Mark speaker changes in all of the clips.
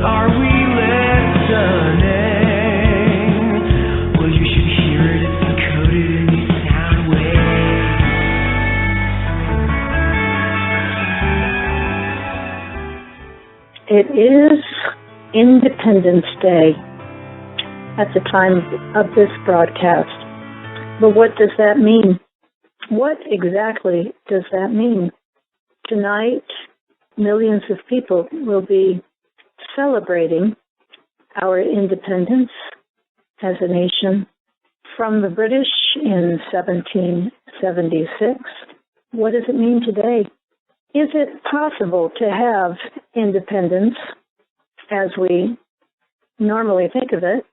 Speaker 1: are we listening? Well, you should hear it. It's encoded in these sound waves.
Speaker 2: It is Independence Day at the time of this broadcast. But what does that mean? What exactly does that mean? Tonight, millions of people will be celebrating our independence as a nation from the British in 1776. What does it mean today? Is it possible to have independence as we normally think of it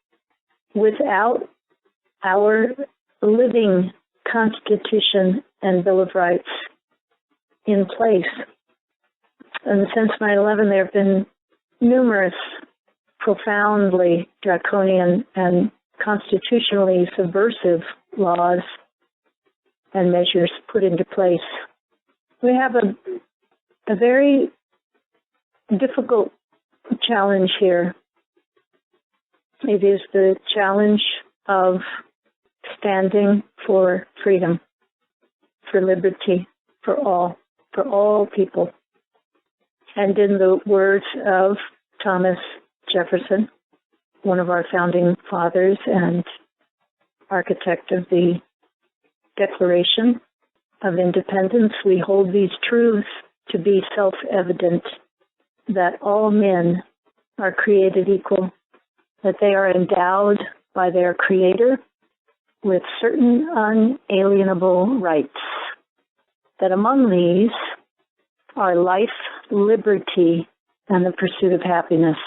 Speaker 2: without our living Constitution and Bill of Rights in place? And since 9/11, there have been numerous profoundly draconian and constitutionally subversive laws and measures put into place. We have a very difficult challenge here. It is the challenge of standing for freedom, for liberty, for all people. And in the words of Thomas Jefferson, one of our founding fathers and architect of the Declaration of Independence, we hold these truths to be self-evident, that all men are created equal, that they are endowed by their Creator with certain unalienable rights, that among these are life, liberty, and the pursuit of happiness,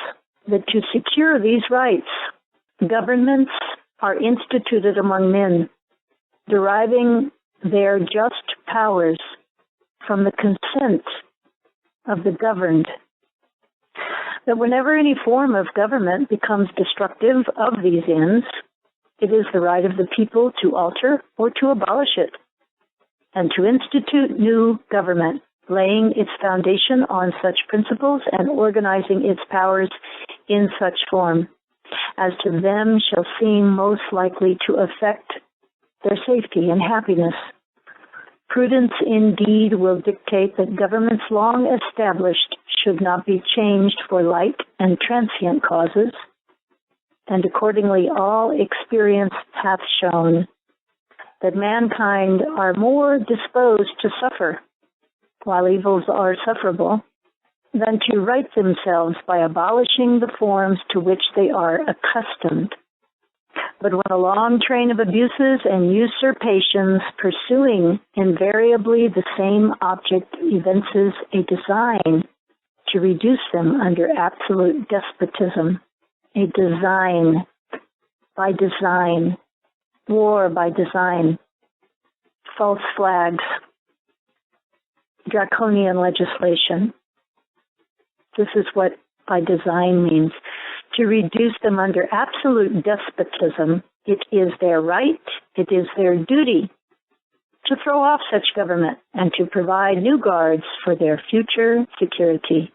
Speaker 2: that to secure these rights, governments are instituted among men, deriving their just powers from the consent of the governed, that whenever any form of government becomes destructive of these ends, it is the right of the people to alter or to abolish it, and to institute new government, laying its foundation on such principles and organizing its powers in such form as to them shall seem most likely to affect their safety and happiness. Prudence indeed will dictate that governments long established should not be changed for light and transient causes, and accordingly all experience hath shown that mankind are more disposed to suffer, while evils are sufferable, than to right themselves by abolishing the forms to which they are accustomed. But when a long train of abuses and usurpations pursuing invariably the same object evinces a design to reduce them under absolute despotism, a design by design, war by design, false flags, draconian legislation. This is what by design means. To reduce them under absolute despotism, it is their right, it is their duty to throw off such government and to provide new guards for their future security.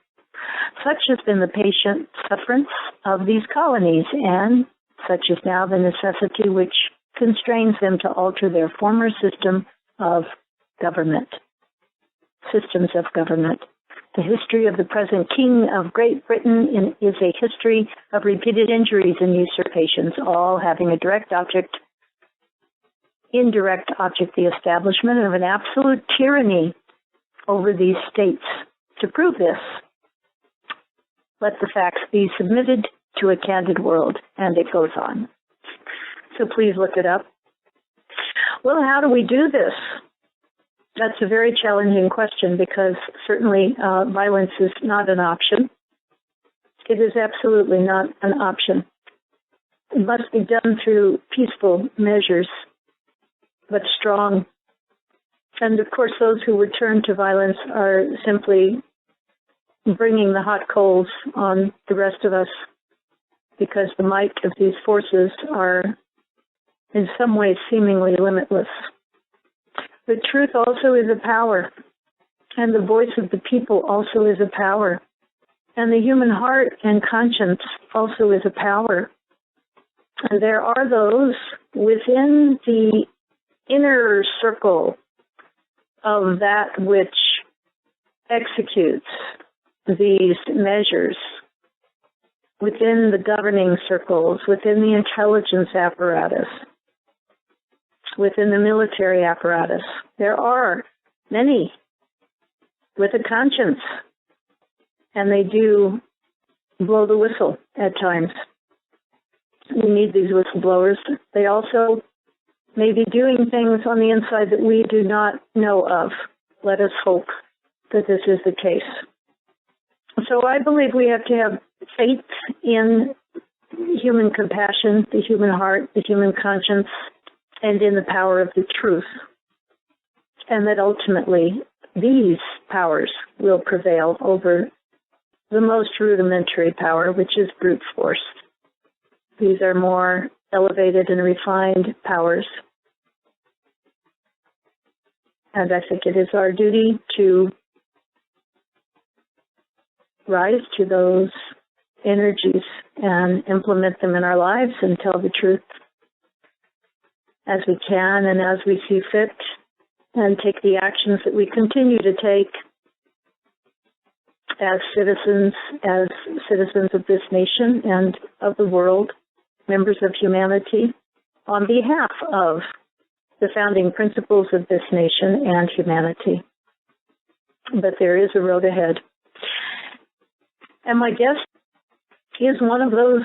Speaker 2: Such has been the patient sufferance of these colonies, and such is now the necessity which constrains them to alter their former systems of government. The history of the present King of Great Britain is a history of repeated injuries and usurpations, all having a direct object, indirect object, the establishment of an absolute tyranny over these states. To prove this, let the facts be submitted to a candid world, and it goes on. So please look it up. Well, how do we do this? That's a very challenging question, because certainly violence is not an option. It is absolutely not an option. It must be done through peaceful measures, but strong. And of course, those who return to violence are simply bringing the hot coals on the rest of us, because the might of these forces are in some ways seemingly limitless. The truth also is a power, and the voice of the people also is a power. And the human heart and conscience also is a power. And there are those within the inner circle of that which executes these measures, within the governing circles, within the intelligence apparatus, within the military apparatus. There are many with a conscience, and they do blow the whistle at times. We need these whistleblowers. They also may be doing things on the inside that we do not know of. Let us hope that this is the case. So I believe we have to have faith in human compassion, the human heart, the human conscience, and in the power of the truth. And that ultimately these powers will prevail over the most rudimentary power, which is brute force. These are more elevated and refined powers. And I think it is our duty to rise to those energies and implement them in our lives and tell the truth as we can and as we see fit, and take the actions that we continue to take as citizens of this nation and of the world, members of humanity, on behalf of the founding principles of this nation and humanity. But there is a road ahead. And my guest is one of those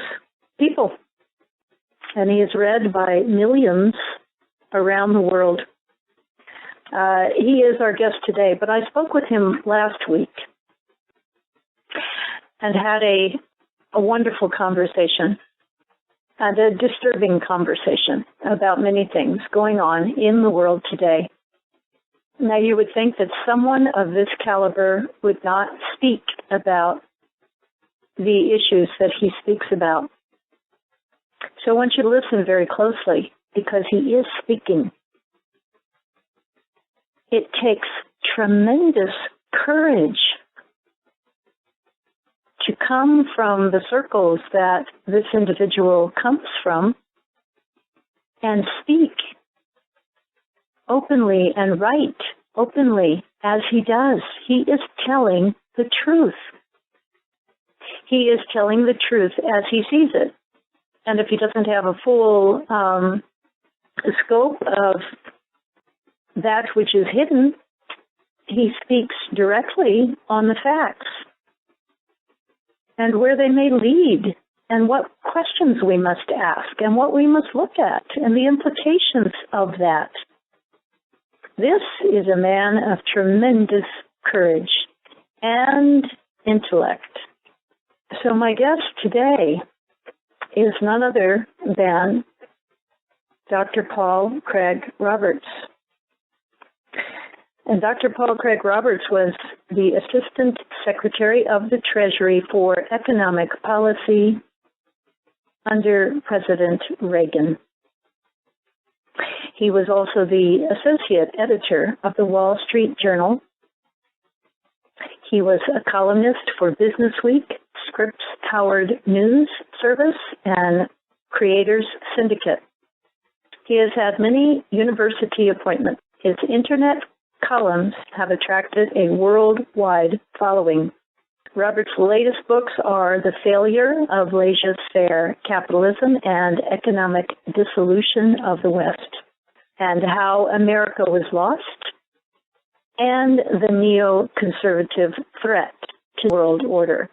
Speaker 2: people. And he is read by millions around the world. He is our guest today, but I spoke with him last week and had a wonderful conversation, and a disturbing conversation about many things going on in the world today. Now, you would think that someone of this caliber would not speak about the issues that he speaks about. So I want you to listen very closely, because he is speaking. It takes tremendous courage to come from the circles that this individual comes from and speak openly and write openly as he does. He is telling the truth. He is telling the truth as he sees it. And if he doesn't have a full scope of that which is hidden, he speaks directly on the facts and where they may lead, and what questions we must ask, and what we must look at, and the implications of that. This is a man of tremendous courage and intellect. So my guest today is none other than Dr. Paul Craig Roberts. And Dr. Paul Craig Roberts was the Assistant Secretary of the Treasury for Economic Policy under President Reagan. He was also the Associate Editor of the Wall Street Journal. He was a columnist for Business Week, Scripps Howard News Service, and Creators Syndicate. He has had many university appointments. His internet columns have attracted a worldwide following. Robert's latest books are The Failure of Laissez, Faire, Capitalism and Economic Dissolution of the West, and How America Was Lost, and The Neoconservative Threat to the World Order.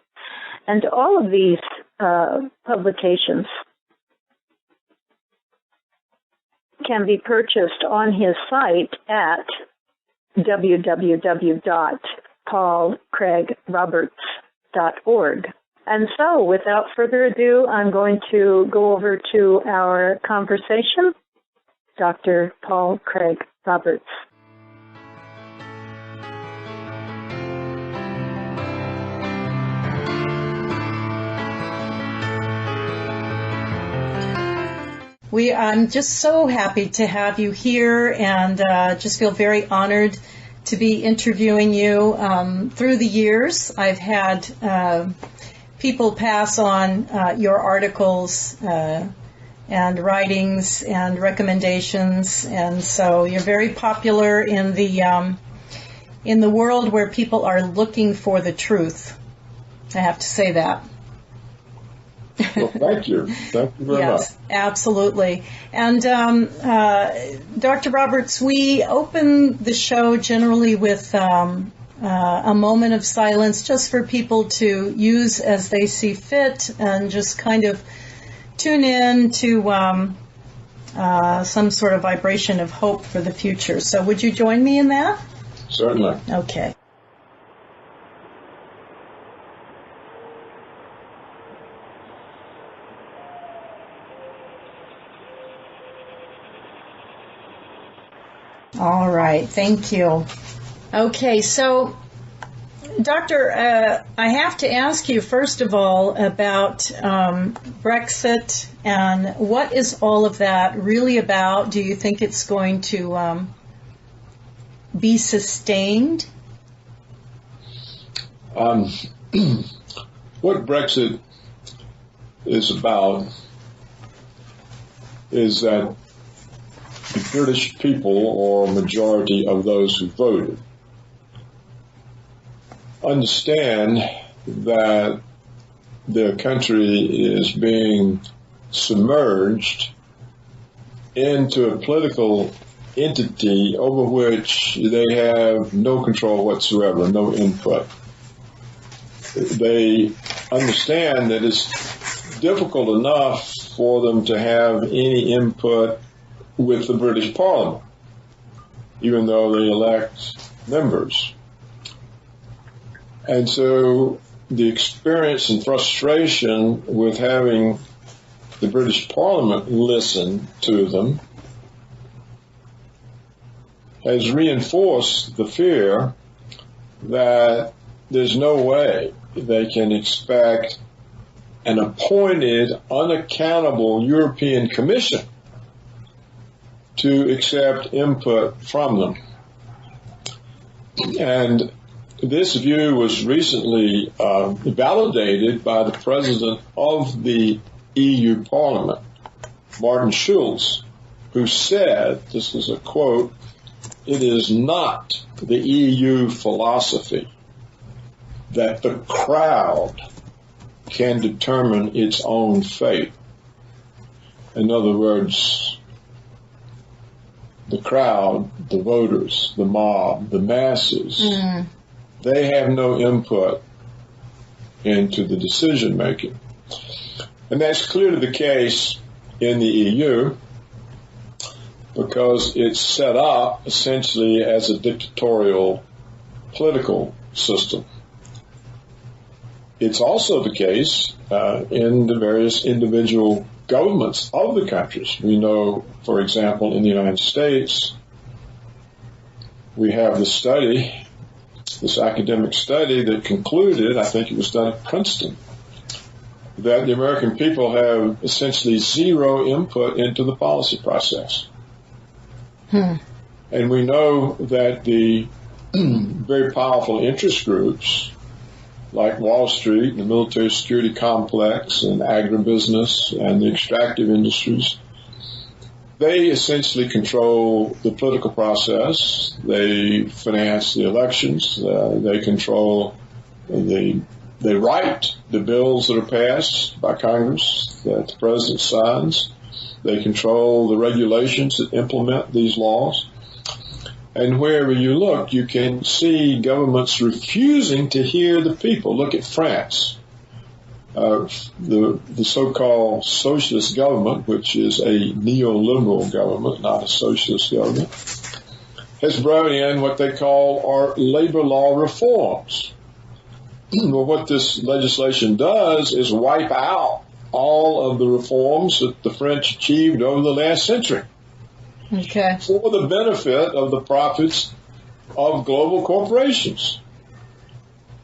Speaker 2: And all of these publications can be purchased on his site at www.paulcraigroberts.org. And so, without further ado, I'm going to go over to our conversation. Dr. Paul Craig Roberts.
Speaker 3: I'm just so happy to have you here, and just feel very honored to be interviewing you. Through the years, I've had people pass on your articles and writings and recommendations, and so you're very popular in the world where people are looking for the truth. I have to say that.
Speaker 4: Well, thank you. Thank you very much.
Speaker 3: Yes, absolutely. And Dr. Roberts, we open the show generally with a moment of silence just for people to use as they see fit and just kind of tune in to some sort of vibration of hope for the future. So would you join me in that?
Speaker 4: Certainly.
Speaker 3: Okay. All right, thank you. Okay, so, Doctor, I have to ask you, first of all, about Brexit and what is all of that really about? Do you think it's going to be sustained?
Speaker 4: What Brexit is about is that the British people, or majority of those who voted, understand that their country is being submerged into a political entity over which they have no control whatsoever, no input. They understand that it's difficult enough for them to have any input with the British Parliament, even though they elect members. And so the experience and frustration with having the British Parliament listen to them has reinforced the fear that there's no way they can expect an appointed, unaccountable European Commission to accept input from them. And this view was recently validated by the president of the EU Parliament, Martin Schulz, who said, this is a quote, "It is not the EU philosophy that the crowd can determine its own fate." In other words, the crowd, the voters, the mob, the masses, they have no input into the decision making. And that's clearly the case in the EU because it's set up essentially as a dictatorial political system. It's also the case in the various individual governments of the countries. We know, for example, in the United States, we have this study, this academic study that concluded, I think it was done at Princeton, that the American people have essentially zero input into the policy process. And we know that the very powerful interest groups like Wall Street and the military security complex and agribusiness and the extractive industries, they essentially control the political process. They finance the elections. They control they write the bills that are passed by Congress that the president signs. They control the regulations that implement these laws. And wherever you look, you can see governments refusing to hear the people. Look at France. The so-called socialist government, which is a neoliberal government, not a socialist government, has brought in what they call our labor law reforms. Well, what this legislation does is wipe out all of the reforms that the French achieved over the last century.
Speaker 3: Okay.
Speaker 4: For the benefit of the profits of global corporations.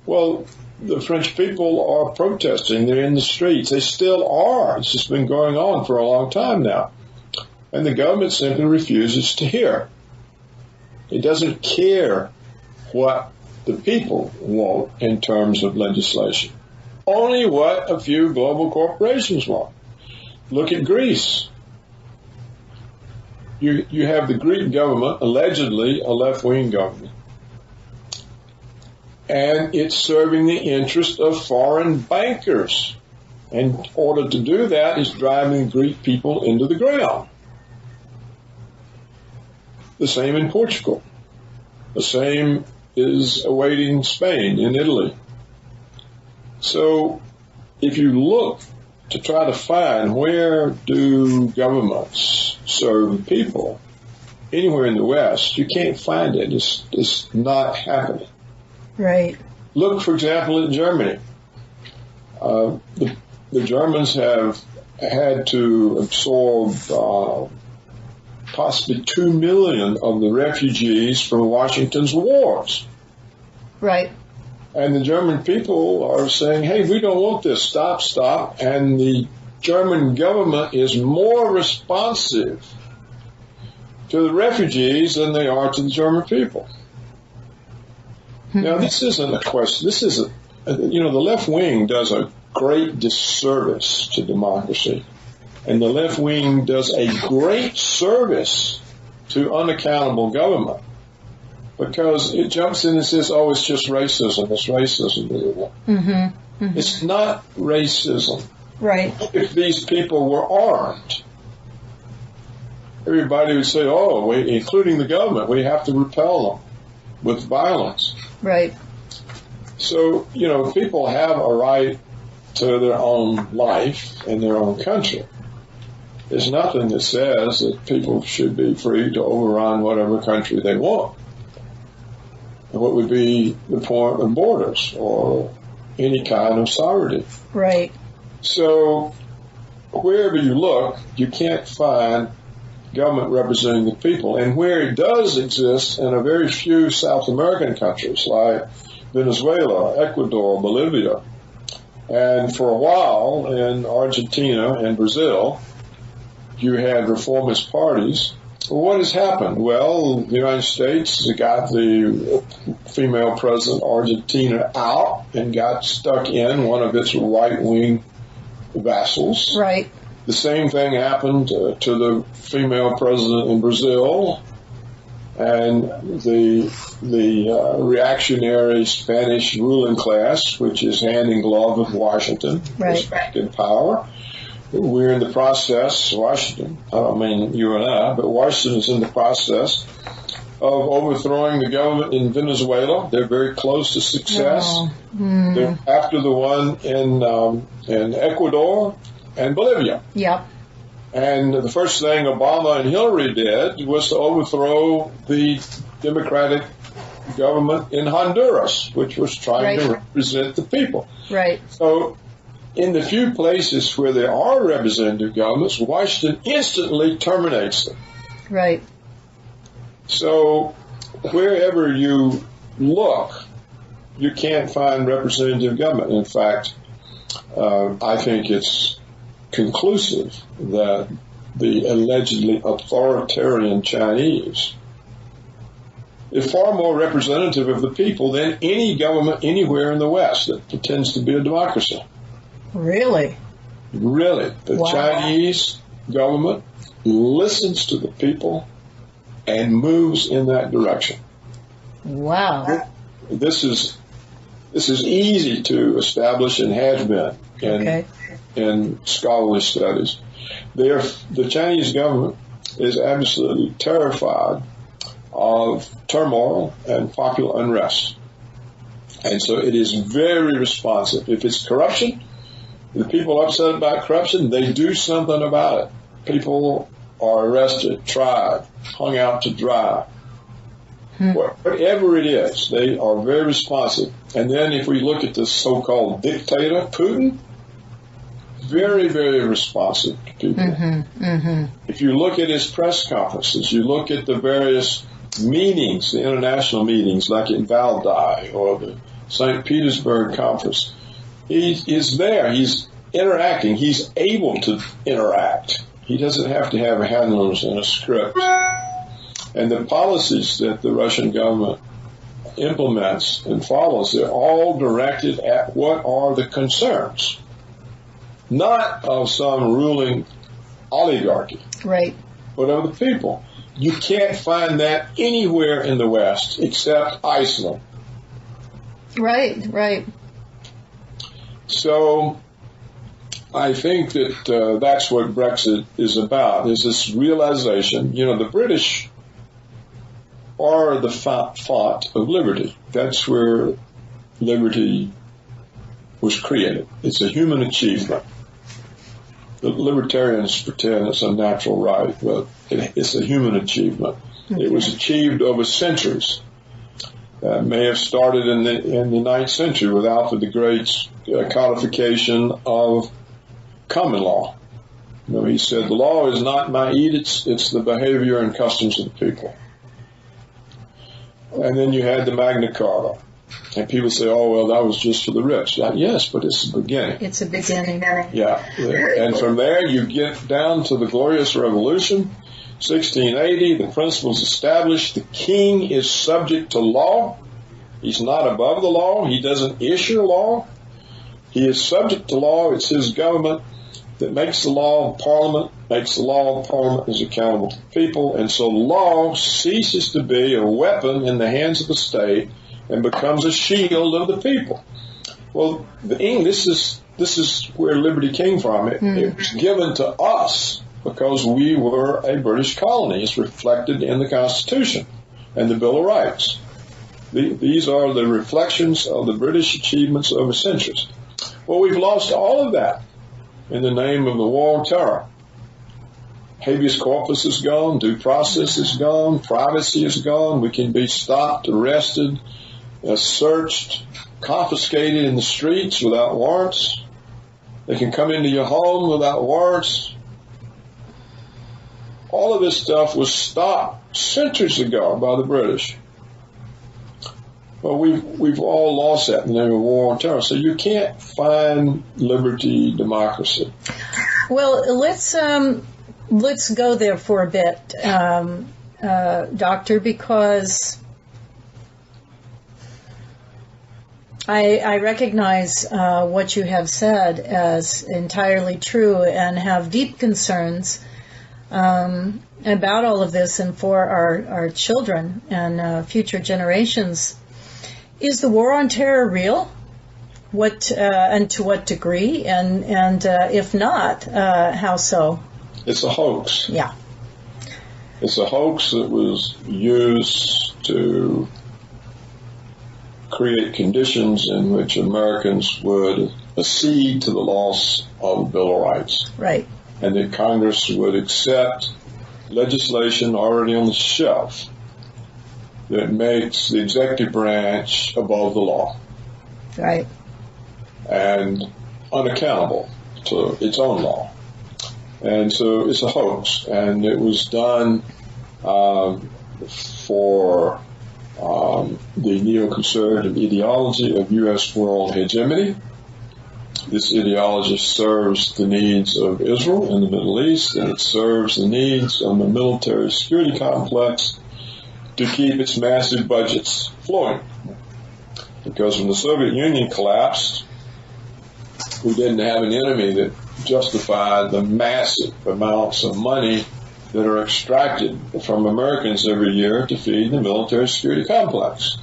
Speaker 4: Well, the French people are protesting. They're in the streets. They still are. It's just been going on for a long time now. And the government simply refuses to hear. It doesn't care what the people want in terms of legislation. Only what a few global corporations want. Look at Greece. You have the Greek government, allegedly a left-wing government, and it's serving the interest of foreign bankers. And in order to do that is driving Greek people into the ground. The same in Portugal. The same is awaiting Spain and Italy. So if you look to try to find where do governments serve people, anywhere in the West, you can't find it. It's not happening.
Speaker 3: Right.
Speaker 4: Look, for example, at Germany. The Germans have had to absorb possibly 2 million of the refugees from Washington's wars.
Speaker 3: Right.
Speaker 4: And the German people are saying, hey, we don't want this. Stop. And the German government is more responsive to the refugees than they are to the German people. Now, this isn't a question. This isn't, the left wing does a great disservice to democracy. And the left wing does a great service to unaccountable government, because it jumps in and says, oh, it's just racism. It's racism. It's not racism.
Speaker 3: Right.
Speaker 4: If these people were armed, everybody would say, oh, including the government, we have to repel them with violence.
Speaker 3: Right.
Speaker 4: So, people have a right to their own life and their own country. There's nothing that says that people should be free to overrun whatever country they want. And what would be the point of borders or any kind of sovereignty?
Speaker 3: Right.
Speaker 4: So wherever you look, you can't find government representing the people. And where it does exist in a very few South American countries like Venezuela, Ecuador, Bolivia, and for a while in Argentina and Brazil, you had reformist parties. Well, what has happened? Well, the United States got the female president of Argentina out and got stuck in one of its right-wing vassals.
Speaker 3: Right.
Speaker 4: The same thing happened to the female president in Brazil, and the reactionary Spanish ruling class, which is hand in glove with Washington,
Speaker 3: right,
Speaker 4: is back in power. We're in the process, Washington, I don't mean you and I, but Washington is in the process of overthrowing the government in Venezuela. They're very close to success. They're after the one in Ecuador and Bolivia.
Speaker 3: Yep.
Speaker 4: And the first thing Obama and Hillary did was to overthrow the Democratic government in Honduras, which was trying to represent the people.
Speaker 3: Right.
Speaker 4: So in the few places where there are representative governments, Washington instantly terminates them.
Speaker 3: Right.
Speaker 4: So wherever you look, you can't find representative government. In fact, I think it's conclusive that the allegedly authoritarian Chinese is far more representative of the people than any government anywhere in the West that pretends to be a democracy.
Speaker 3: Really?
Speaker 4: Really. The Chinese government listens to the people and moves in that direction.
Speaker 3: Wow.
Speaker 4: This is easy to establish and has been in scholarly studies. The Chinese government is absolutely terrified of turmoil and popular unrest. And so it is very responsive. If it's corruption, the people upset about corruption, they do something about it. People are arrested, tried, hung out to dry. Whatever it is, they are very responsive. And then if we look at the so-called dictator, Putin, very, very responsive to people. If you look at his press conferences, you look at the various meetings, the international meetings like in Valdai or the St. Petersburg conference, he is there. He's interacting. He's able to interact. He doesn't have to have handlers and a script. And the policies that the Russian government implements and follows, they're all directed at what are the concerns, not of some ruling oligarchy,
Speaker 3: Right.
Speaker 4: but of the people. You can't find that anywhere in the West except Iceland.
Speaker 3: Right.
Speaker 4: So I think that that's what Brexit is about, is this realization, the British are the font of liberty. That's where liberty was created. It's a human achievement. The libertarians pretend it's a natural right, but it's a human achievement. Okay. It was achieved over centuries. May have started in the 9th century with Alfred the Great's codification of common law. He said, the law is not my edicts, it's the behavior and customs of the people. And then you had the Magna Carta. And people say, oh, well, that was just for the rich. Yes, but it's the beginning.
Speaker 3: It's a beginning.
Speaker 4: Yeah. And from there, you get down to the Glorious Revolution, 1680, the principles established. The king is subject to law. He's not above the law. He doesn't issue law. He is subject to law. It's his government that makes the law. Parliament makes the law. Parliament is accountable to the people. And so law ceases to be a weapon in the hands of the state and becomes a shield of the people. Well, this is where liberty came from. It was given to us because we were a British colony. It's reflected in the Constitution and the Bill of Rights. These are the reflections of the British achievements over centuries. Well, we've lost all of that in the name of the War on Terror. Habeas corpus is gone, due process is gone, privacy is gone. We can be stopped, arrested, searched, confiscated in the streets without warrants. They can come into your home without warrants. All of this stuff was stopped centuries ago by the British. Well, we've all lost that in the name of war on terror. So you can't find liberty, democracy.
Speaker 3: Well, let's go there for a bit, Doctor, because I recognize what you have said as entirely true and have deep concerns about all of this and for our children and future generations. Is the war on terror real? What and to what degree? And if not, how so?
Speaker 4: It's a hoax.
Speaker 3: Yeah.
Speaker 4: It's a hoax that was used to create conditions in which Americans would accede to the loss of the Bill of Rights.
Speaker 3: Right.
Speaker 4: And that Congress would accept legislation already on the shelf that makes the executive branch above the law.
Speaker 3: Right.
Speaker 4: And unaccountable to its own law. And so it's a hoax. And it was done for the neoconservative ideology of U.S. world hegemony. This ideology serves the needs of Israel in the Middle East, and it serves the needs of the military security complex to keep its massive budgets flowing. Because when the Soviet Union collapsed, we didn't have an enemy that justified the massive amounts of money that are extracted from Americans every year to feed the military security complex.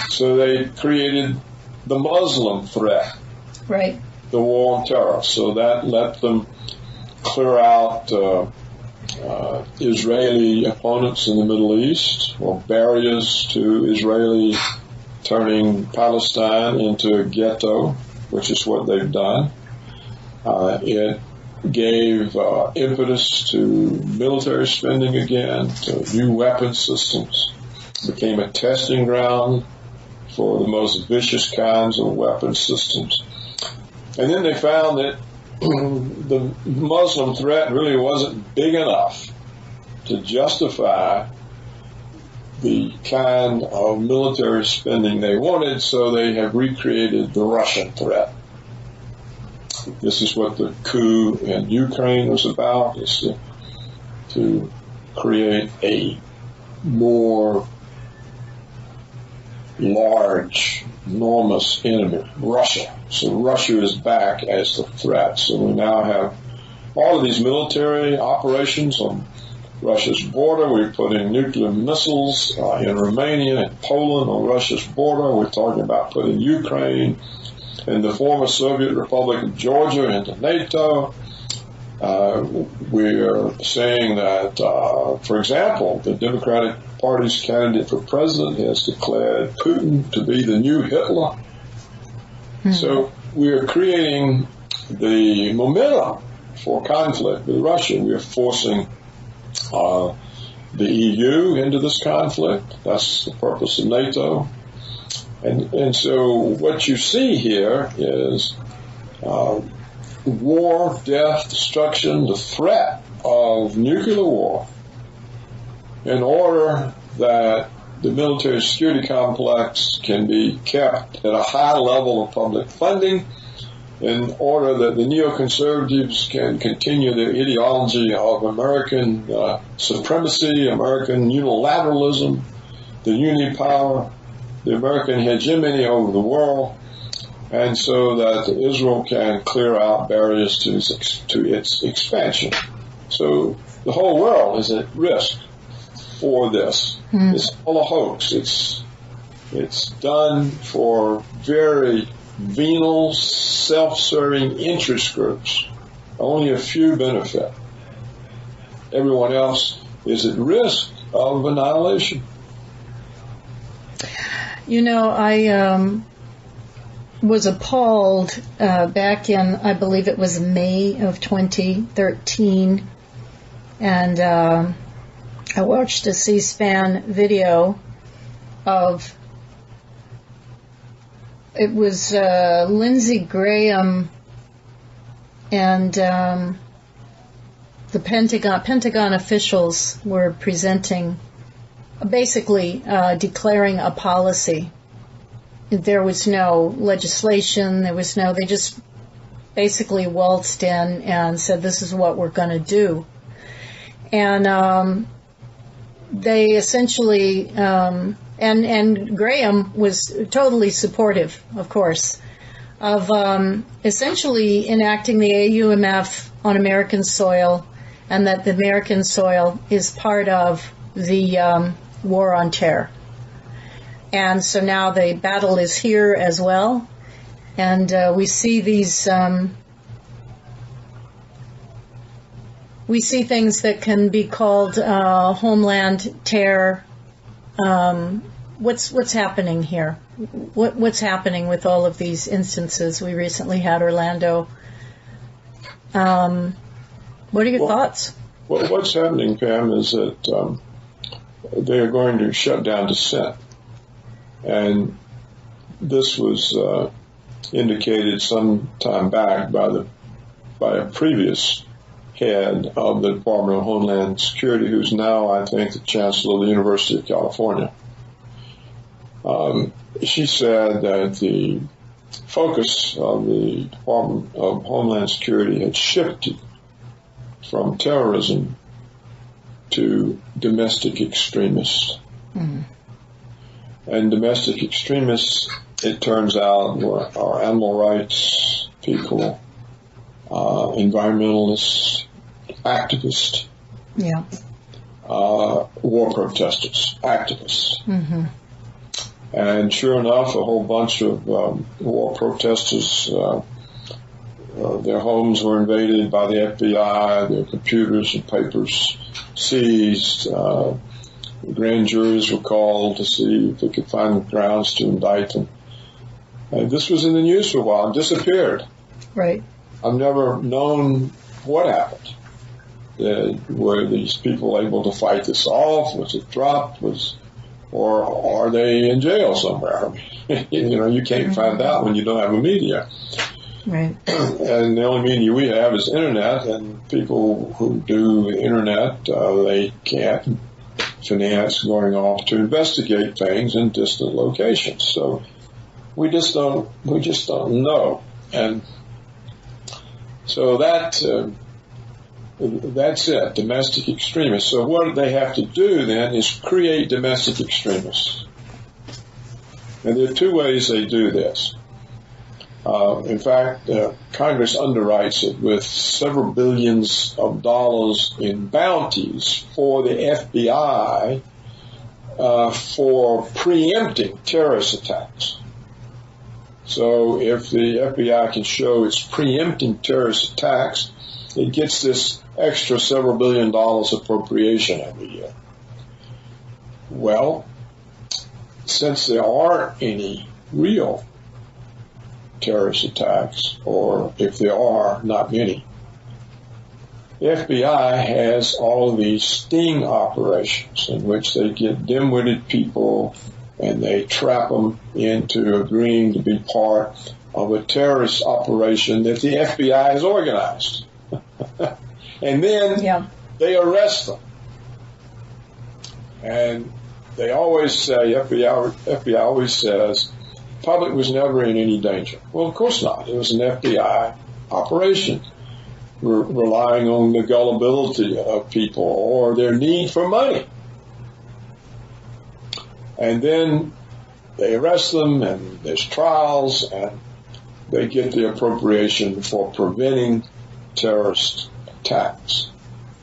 Speaker 4: So they created the Muslim threat,
Speaker 3: right,
Speaker 4: the war on terror. So that let them clear out Israeli opponents in the Middle East, or barriers to Israeli turning Palestine into a ghetto, which is what they've done. It gave impetus to military spending again, to new weapon systems. It became a testing ground for the most vicious kinds of weapon systems. And then they found that the Muslim threat really wasn't big enough to justify the kind of military spending they wanted, so they have recreated the Russian threat. This is what the coup in Ukraine was about, is to create a more large, enormous enemy, Russia. So Russia is back as the threat. So we now have all of these military operations on Russia's border. We're putting nuclear missiles in Romania and Poland on Russia's border. We're talking about putting Ukraine and the former Soviet Republic of Georgia into NATO. We're saying that, for example, the Democratic Party's candidate for president has declared Putin to be the new Hitler. So we are creating the momentum for conflict with Russia. We are forcing the EU into this conflict. That's the purpose of NATO. And so what you see here is war, death, destruction, the threat of nuclear war in order that the military security complex can be kept at a high level of public funding, in order that the neoconservatives can continue their ideology of American supremacy, American unilateralism, the unipower, the American hegemony over the world, and so that Israel can clear out barriers to its expansion. So the whole world is at risk for this. It's all a hoax. It's done for very venal, self-serving interest groups. Only a few benefit. Everyone else is at risk of annihilation.
Speaker 3: You know, I was appalled back in, I believe it was May of 2013, and I watched a C-SPAN video of, it was Lindsey Graham and the Pentagon officials were presenting, basically declaring a policy. There was no legislation, they just basically waltzed in and said, this is what we're going to do. And they essentially, and Graham was totally supportive, of course, of essentially enacting the AUMF on American soil, and that the American soil is part of the war on terror. And so now the battle is here as well, and we see these, we see things that can be called homeland terror. What's happening here? What's happening with all of these instances? We recently had Orlando. What are your thoughts?
Speaker 4: Well, what's happening, Pam, is that they are going to shut down dissent. And this was indicated some time back by a previous head of the Department of Homeland Security, who's now, I think, the Chancellor of the University of California. She said that the focus of the Department of Homeland Security had shifted from terrorism to domestic extremists. And domestic extremists, it turns out, are animal rights people, environmentalists, activists, war protesters, activists. And sure enough, a whole bunch of war protesters, their homes were invaded by the FBI, their computers and papers seized. Grand juries were called to see if they could find grounds to indict them. And this was in the news for a while and disappeared. Right. I've never known what happened. Were these people able to fight this off? Was it dropped? Or are they in jail somewhere? You can't find out when you don't have a media. Right. And the only media we have is internet, and people who do the internet, they can't finance going off to investigate things in distant locations. So we just don't know. And so that's it, domestic extremists. So what they have to do then is create domestic extremists. And there are two ways they do this. In fact, Congress underwrites it with several billions of dollars in bounties for the FBI for preempting terrorist attacks. So if the FBI can show it's preempting terrorist attacks, it gets this extra several $billion appropriation every year. Well, since there aren't any real terrorist attacks, or if there are, not many, the FBI has all of these sting operations in which they get dim-witted people and they trap them into agreeing to be part of a terrorist operation that the FBI has organized. And then they arrest them. And they always say, FBI always says, the public was never in any danger. Well, of course not. It was an FBI operation. We're relying on the gullibility of people or their need for money. And then they arrest them, and there's trials, and they get the appropriation for preventing terrorist attacks.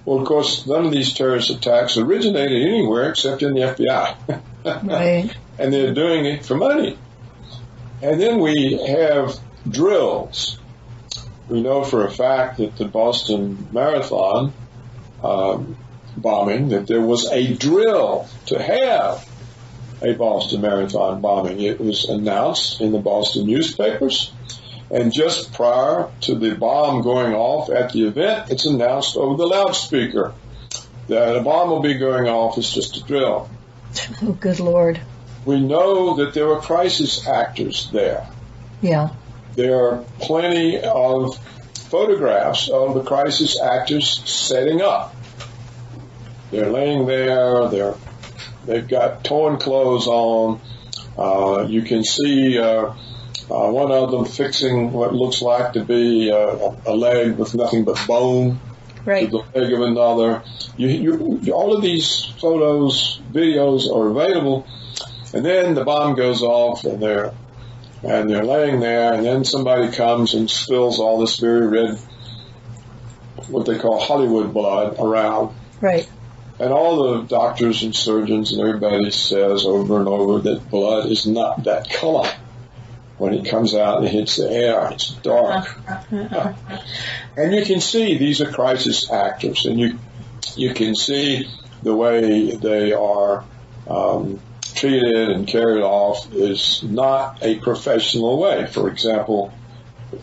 Speaker 4: Well, of course, none of these terrorist attacks originated anywhere except in the FBI.
Speaker 3: Right.
Speaker 4: And they're doing it for money. And then we have drills. We know for a fact that the Boston Marathon bombing, that there was a drill to have a Boston Marathon bombing. It was announced in the Boston newspapers, and just prior to the bomb going off at the event, it's announced over the loudspeaker that a bomb will be going off. It's just a drill.
Speaker 3: Oh, good Lord.
Speaker 4: We know that there were crisis actors there.
Speaker 3: Yeah.
Speaker 4: There are plenty of photographs of the crisis actors setting up. They're laying there, they've got torn clothes on. You can see one of them fixing what looks like to be a leg with nothing but bone.
Speaker 3: Right.
Speaker 4: To the leg of another. All of these photos, videos are available. And then the bomb goes off, and they're laying there, and then somebody comes and spills all this very red, what they call Hollywood blood, around.
Speaker 3: Right.
Speaker 4: And all the doctors and surgeons and everybody says over and over that blood is not that color. When it comes out and hits the air, it's dark. And you can see these are crisis actors, and you can see the way they are treated and carried off is not a professional way. For example,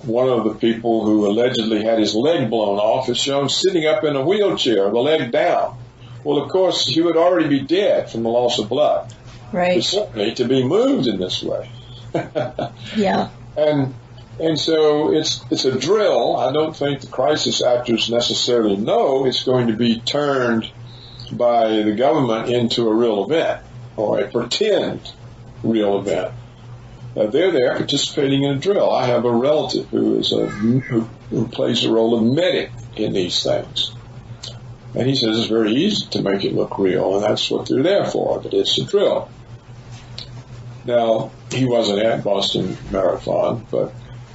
Speaker 4: one of the people who allegedly had his leg blown off is shown sitting up in a wheelchair, the leg down. Well, of course, he would already be dead from the loss of blood.
Speaker 3: Right.
Speaker 4: But certainly to be moved in this way.
Speaker 3: Yeah.
Speaker 4: And so it's a drill. I don't think the crisis actors necessarily know it's going to be turned by the government into a real event or a pretend real event. They're there participating in a drill. I have a relative who plays the role of medic in these things. And he says it's very easy to make it look real, and that's what they're there for, but it's a drill. Now, he wasn't at Boston Marathon, but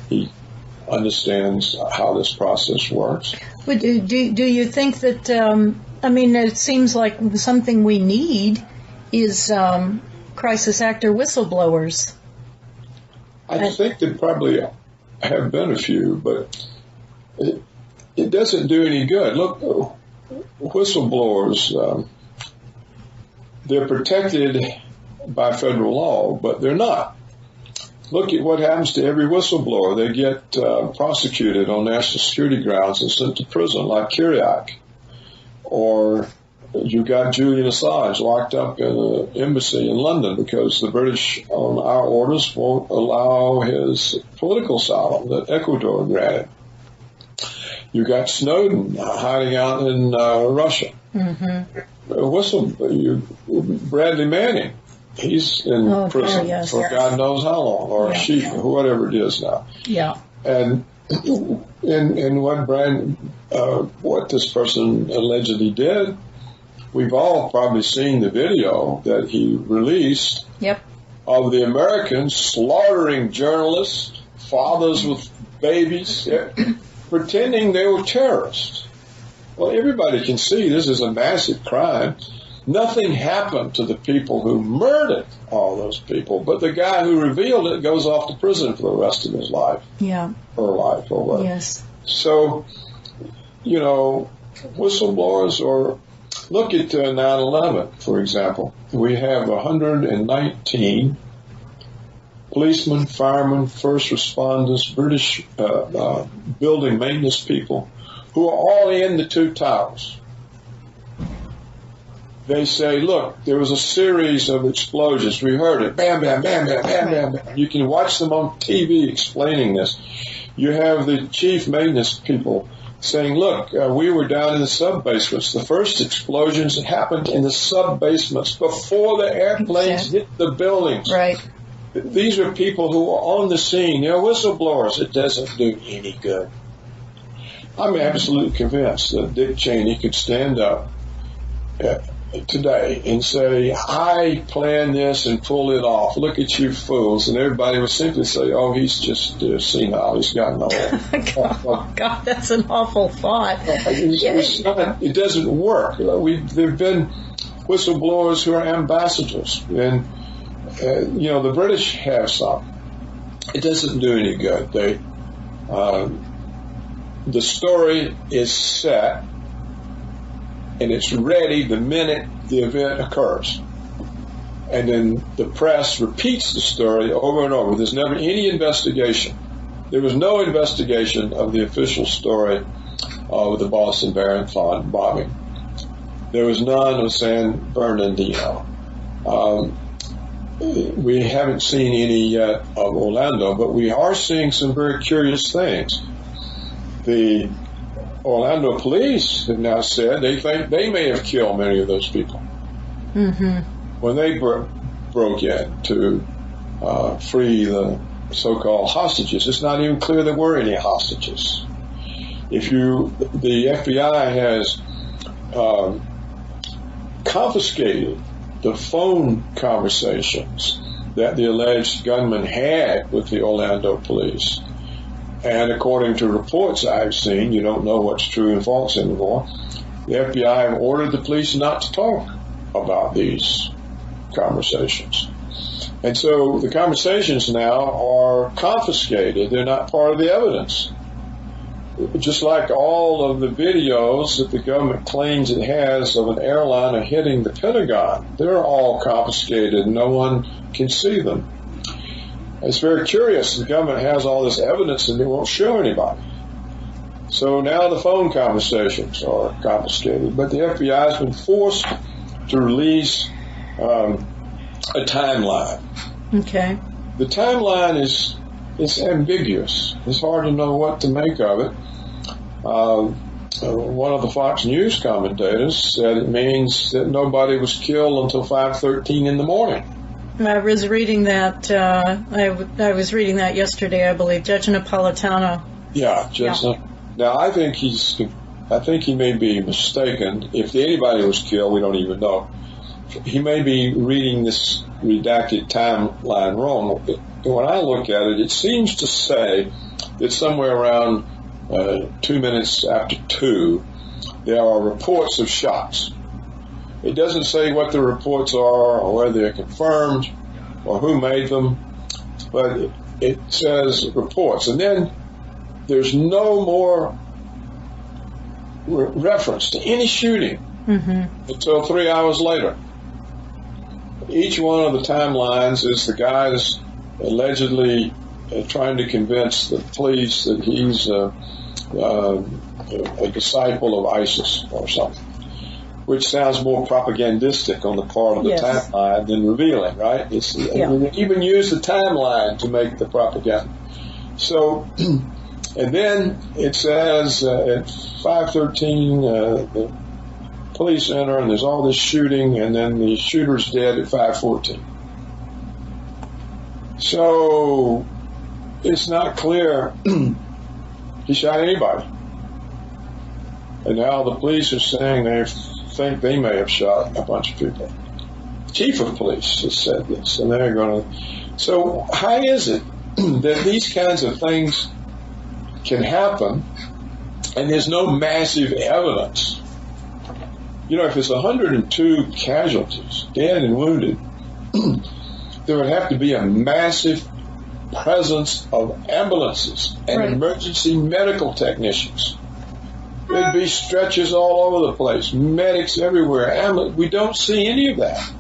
Speaker 4: he understands how this process works.
Speaker 3: But do you think that, it seems like something we need is crisis actor whistleblowers.
Speaker 4: I think there probably have been a few, but it doesn't do any good. Look, whistleblowers, they're protected by federal law, but they're not. Look at what happens to every whistleblower. They get prosecuted on national security grounds and sent to prison, like Kiriak. Or you got Julian Assange locked up in an embassy in London because the British, on our orders, won't allow his political asylum that Ecuador granted. You got Snowden hiding out in Russia. Mm-hmm. Bradley Manning. He's in prison for God knows how long, or she, whatever it is now.
Speaker 3: Yeah.
Speaker 4: And what this person allegedly did, we've all probably seen the video that he released.
Speaker 3: Yep.
Speaker 4: of the Americans slaughtering journalists, fathers with babies, pretending they were terrorists. Well, everybody can see this is a massive crime. Nothing happened to the people who murdered all those people, but the guy who revealed it goes off to prison for the rest of his life.
Speaker 3: Yeah.
Speaker 4: Her life, or whatever.
Speaker 3: Yes.
Speaker 4: So, you know, whistleblowers, or look at 9/11, for example. We have 119 policemen, firemen, first responders, British building maintenance people who are all in the two towers. They say, look, there was a series of explosions. We heard it. Bam, bam, bam, bam, bam, bam, bam. You can watch them on TV explaining this. You have the chief maintenance people saying, look, we were down in the sub-basements. The first explosions happened in the sub-basements before the airplanes hit the buildings.
Speaker 3: Right.
Speaker 4: These are people who are on the scene. They're whistleblowers. It doesn't do any good. I'm absolutely convinced that Dick Cheney could stand up today and say, I planned this and pull it off. Look at you fools. And everybody would simply say, oh, he's just senile. He's gotten old.
Speaker 3: God, that's an awful thought.
Speaker 4: It doesn't work. There've been whistleblowers who are ambassadors. And, you know, the British have some. It doesn't do any good. The story is set, and it's ready the minute the event occurs. And then the press repeats the story over and over. There's never any investigation. There was no investigation of the official story of the Boston Marathon bombing. There was none of San Bernardino. We haven't seen any yet of Orlando, but we are seeing some very curious things. The Orlando police have now said they think they may have killed many of those people when they broke in to free the so-called hostages. It's not even clear there were any hostages. The FBI has confiscated the phone conversations that the alleged gunman had with the Orlando police. And according to reports I've seen, you don't know what's true and false anymore, the FBI have ordered the police not to talk about these conversations. And so the conversations now are confiscated. They're not part of the evidence. Just like all of the videos that the government claims it has of an airliner hitting the Pentagon, they're all confiscated. No one can see them. It's very curious. The government has all this evidence and they won't show anybody. So now the phone conversations are confiscated. But the FBI has been forced to release a timeline. Okay. The timeline is ambiguous. It's hard to know what to make of it. One of the Fox News commentators said it means that nobody was killed until 5:13 in the morning.
Speaker 3: I was reading that. I was reading that yesterday, I believe. Judge Napolitano.
Speaker 4: Yeah, Judge. Yeah. Now I think he may be mistaken. If anybody was killed, we don't even know. He may be reading this redacted timeline wrong. When I look at it, it seems to say that somewhere around 2 minutes after 2, there are reports of shots. It doesn't say what the reports are or whether they're confirmed or who made them, but it says reports. And then there's no more reference to any shooting until 3 hours later. Each one of the timelines is the guy's allegedly trying to convince the police that he's a disciple of ISIS or something, which sounds more propagandistic on the part of the timeline than revealing, right? They even use the timeline to make the propaganda. So, and then it says at 5:13, the police enter and there's all this shooting, and then the shooter's dead at 5:14. So it's not clear he shot anybody. And now the police are saying they think they may have shot a bunch of people. chief of police has said this, and they're going to. So how is it that these kinds of things can happen, and there's no massive evidence? You know, if it's 102 casualties, dead and wounded, there would have to be a massive presence of ambulances and emergency medical technicians. There'd be stretchers all over the place, medics everywhere. We don't see any of that.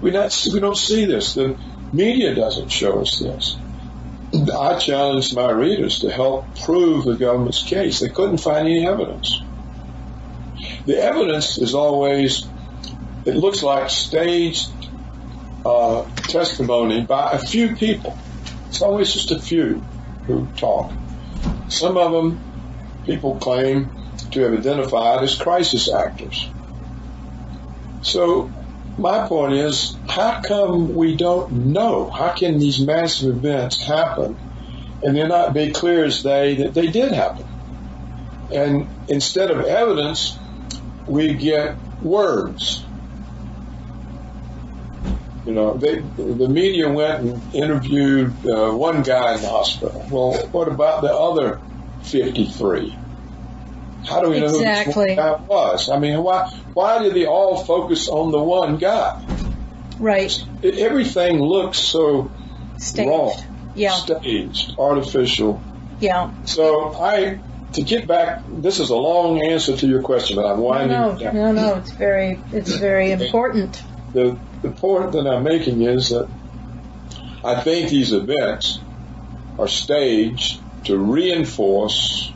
Speaker 4: We don't see this. The media doesn't show us this. I challenged my readers to help prove the government's case. They couldn't find any evidence. The evidence is always, it looks like staged testimony by a few people. It's always just a few who talk. Some of them people claim to have identified as crisis actors. So my point is, how come we don't know? How can these massive events happen and there not be clear as day that they did happen? And instead of evidence, we get words. You know, the media went and interviewed one guy in the hospital. Well, what about the other 53? How do we know who this one guy was? I mean, why did they all focus on the one guy?
Speaker 3: Right.
Speaker 4: Everything looks so
Speaker 3: staged.
Speaker 4: Wrong.
Speaker 3: Yeah.
Speaker 4: Staged, artificial.
Speaker 3: Yeah.
Speaker 4: So to get back, this is a long answer to your question, but I'm winding it down.
Speaker 3: No, it's very important.
Speaker 4: The point that I'm making is that I think these events are staged to reinforce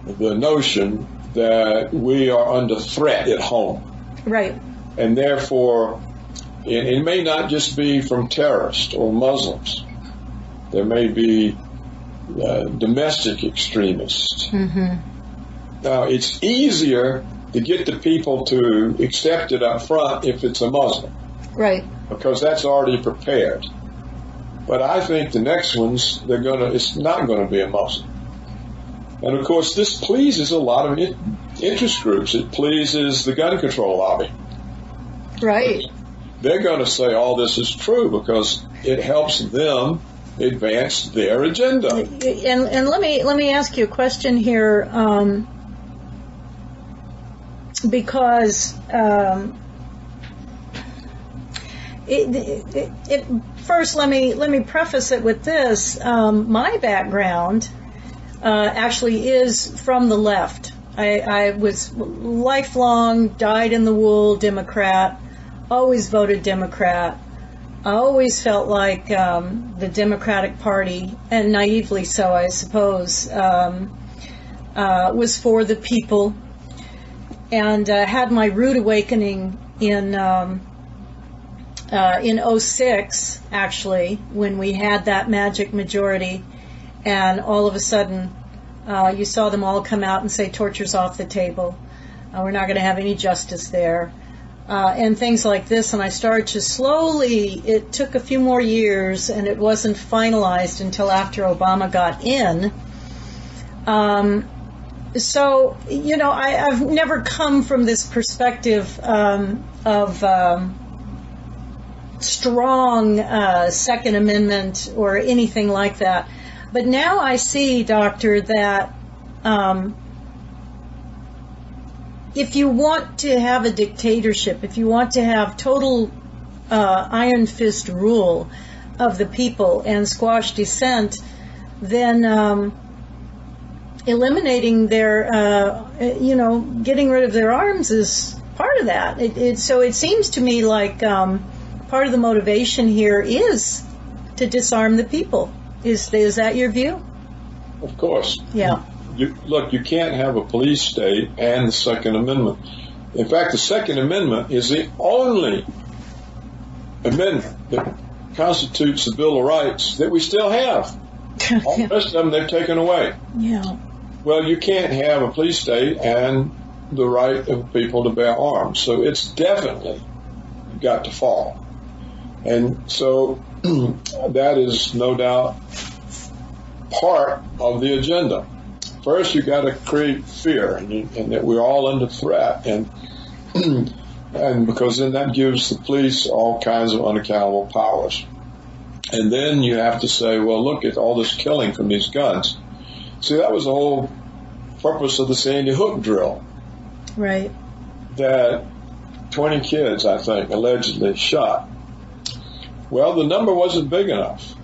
Speaker 4: the notion that we are under threat at home.
Speaker 3: Right.
Speaker 4: And therefore, it may not just be from terrorists or Muslims. There may be domestic extremists. Mm-hmm. Now, it's easier to get the people to accept it up front if it's a Muslim.
Speaker 3: Right.
Speaker 4: Because that's already prepared. But I think the next ones, it's not going to be a Muslim. And of course, this pleases a lot of interest groups. It pleases the gun control lobby.
Speaker 3: Right.
Speaker 4: They're going to say all this is true because it helps them advance their agenda.
Speaker 3: And let me ask you a question here, because first let me preface it with this. My background actually is from the left. I was lifelong, dyed-in-the-wool Democrat, always voted Democrat. I always felt like the Democratic Party, and naively so, I suppose, was for the people, and had my rude awakening in 06, actually, when we had that magic majority, and all of a sudden you saw them all come out and say torture's off the table. We're not going to have any justice there. And things like this, and I started to slowly, it took a few more years, and it wasn't finalized until after Obama got in. So, you know, I've never come from this perspective of strong Second Amendment or anything like that. But now I see, Doctor, that if you want to have a dictatorship, if you want to have total iron fist rule of the people and squash dissent, then eliminating their, getting rid of their arms is part of that. So it seems to me like part of the motivation here is to disarm the people. Is that your view?
Speaker 4: Of course.
Speaker 3: Yeah.
Speaker 4: You can't have a police state and the Second Amendment. In fact, the Second Amendment is the only amendment that constitutes the Bill of Rights that we still have. All the rest of them they've taken away.
Speaker 3: Yeah.
Speaker 4: Well, you can't have a police state and the right of people to bear arms. So it's definitely got to fall. And so that is no doubt part of the agenda. First, you got to create fear, and that we're all under threat. And And because then that gives the police all kinds of unaccountable powers. And then you have to say, well, look at all this killing from these guns. See, that was the whole purpose of the Sandy Hook drill.
Speaker 3: Right.
Speaker 4: That 20 kids, I think, allegedly shot. Well, the number wasn't big enough.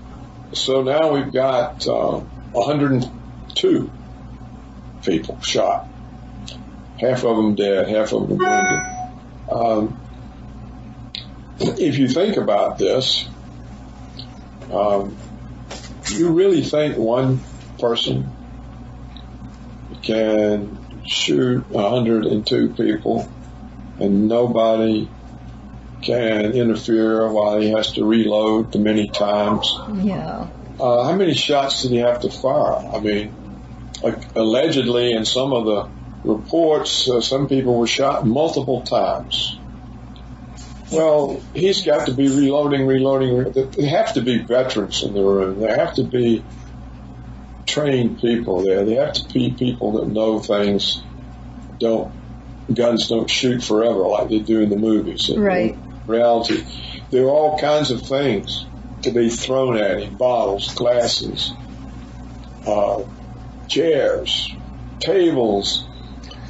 Speaker 4: So now we've got 102 people shot. Half of them dead, half of them wounded. If you think about this, you really think one person can shoot 102 people and nobody can interfere while he has to reload the many times?
Speaker 3: Yeah.
Speaker 4: How many shots did he have to fire? I mean, like allegedly in some of the reports, some people were shot multiple times. Well, he's got to be reloading. There have to be veterans in the room. There have to be trained people there. There have to be people that know things. Guns don't shoot forever like they do in the movies.
Speaker 3: Right.
Speaker 4: In reality, there are all kinds of things to be thrown at him: bottles, glasses, chairs, tables,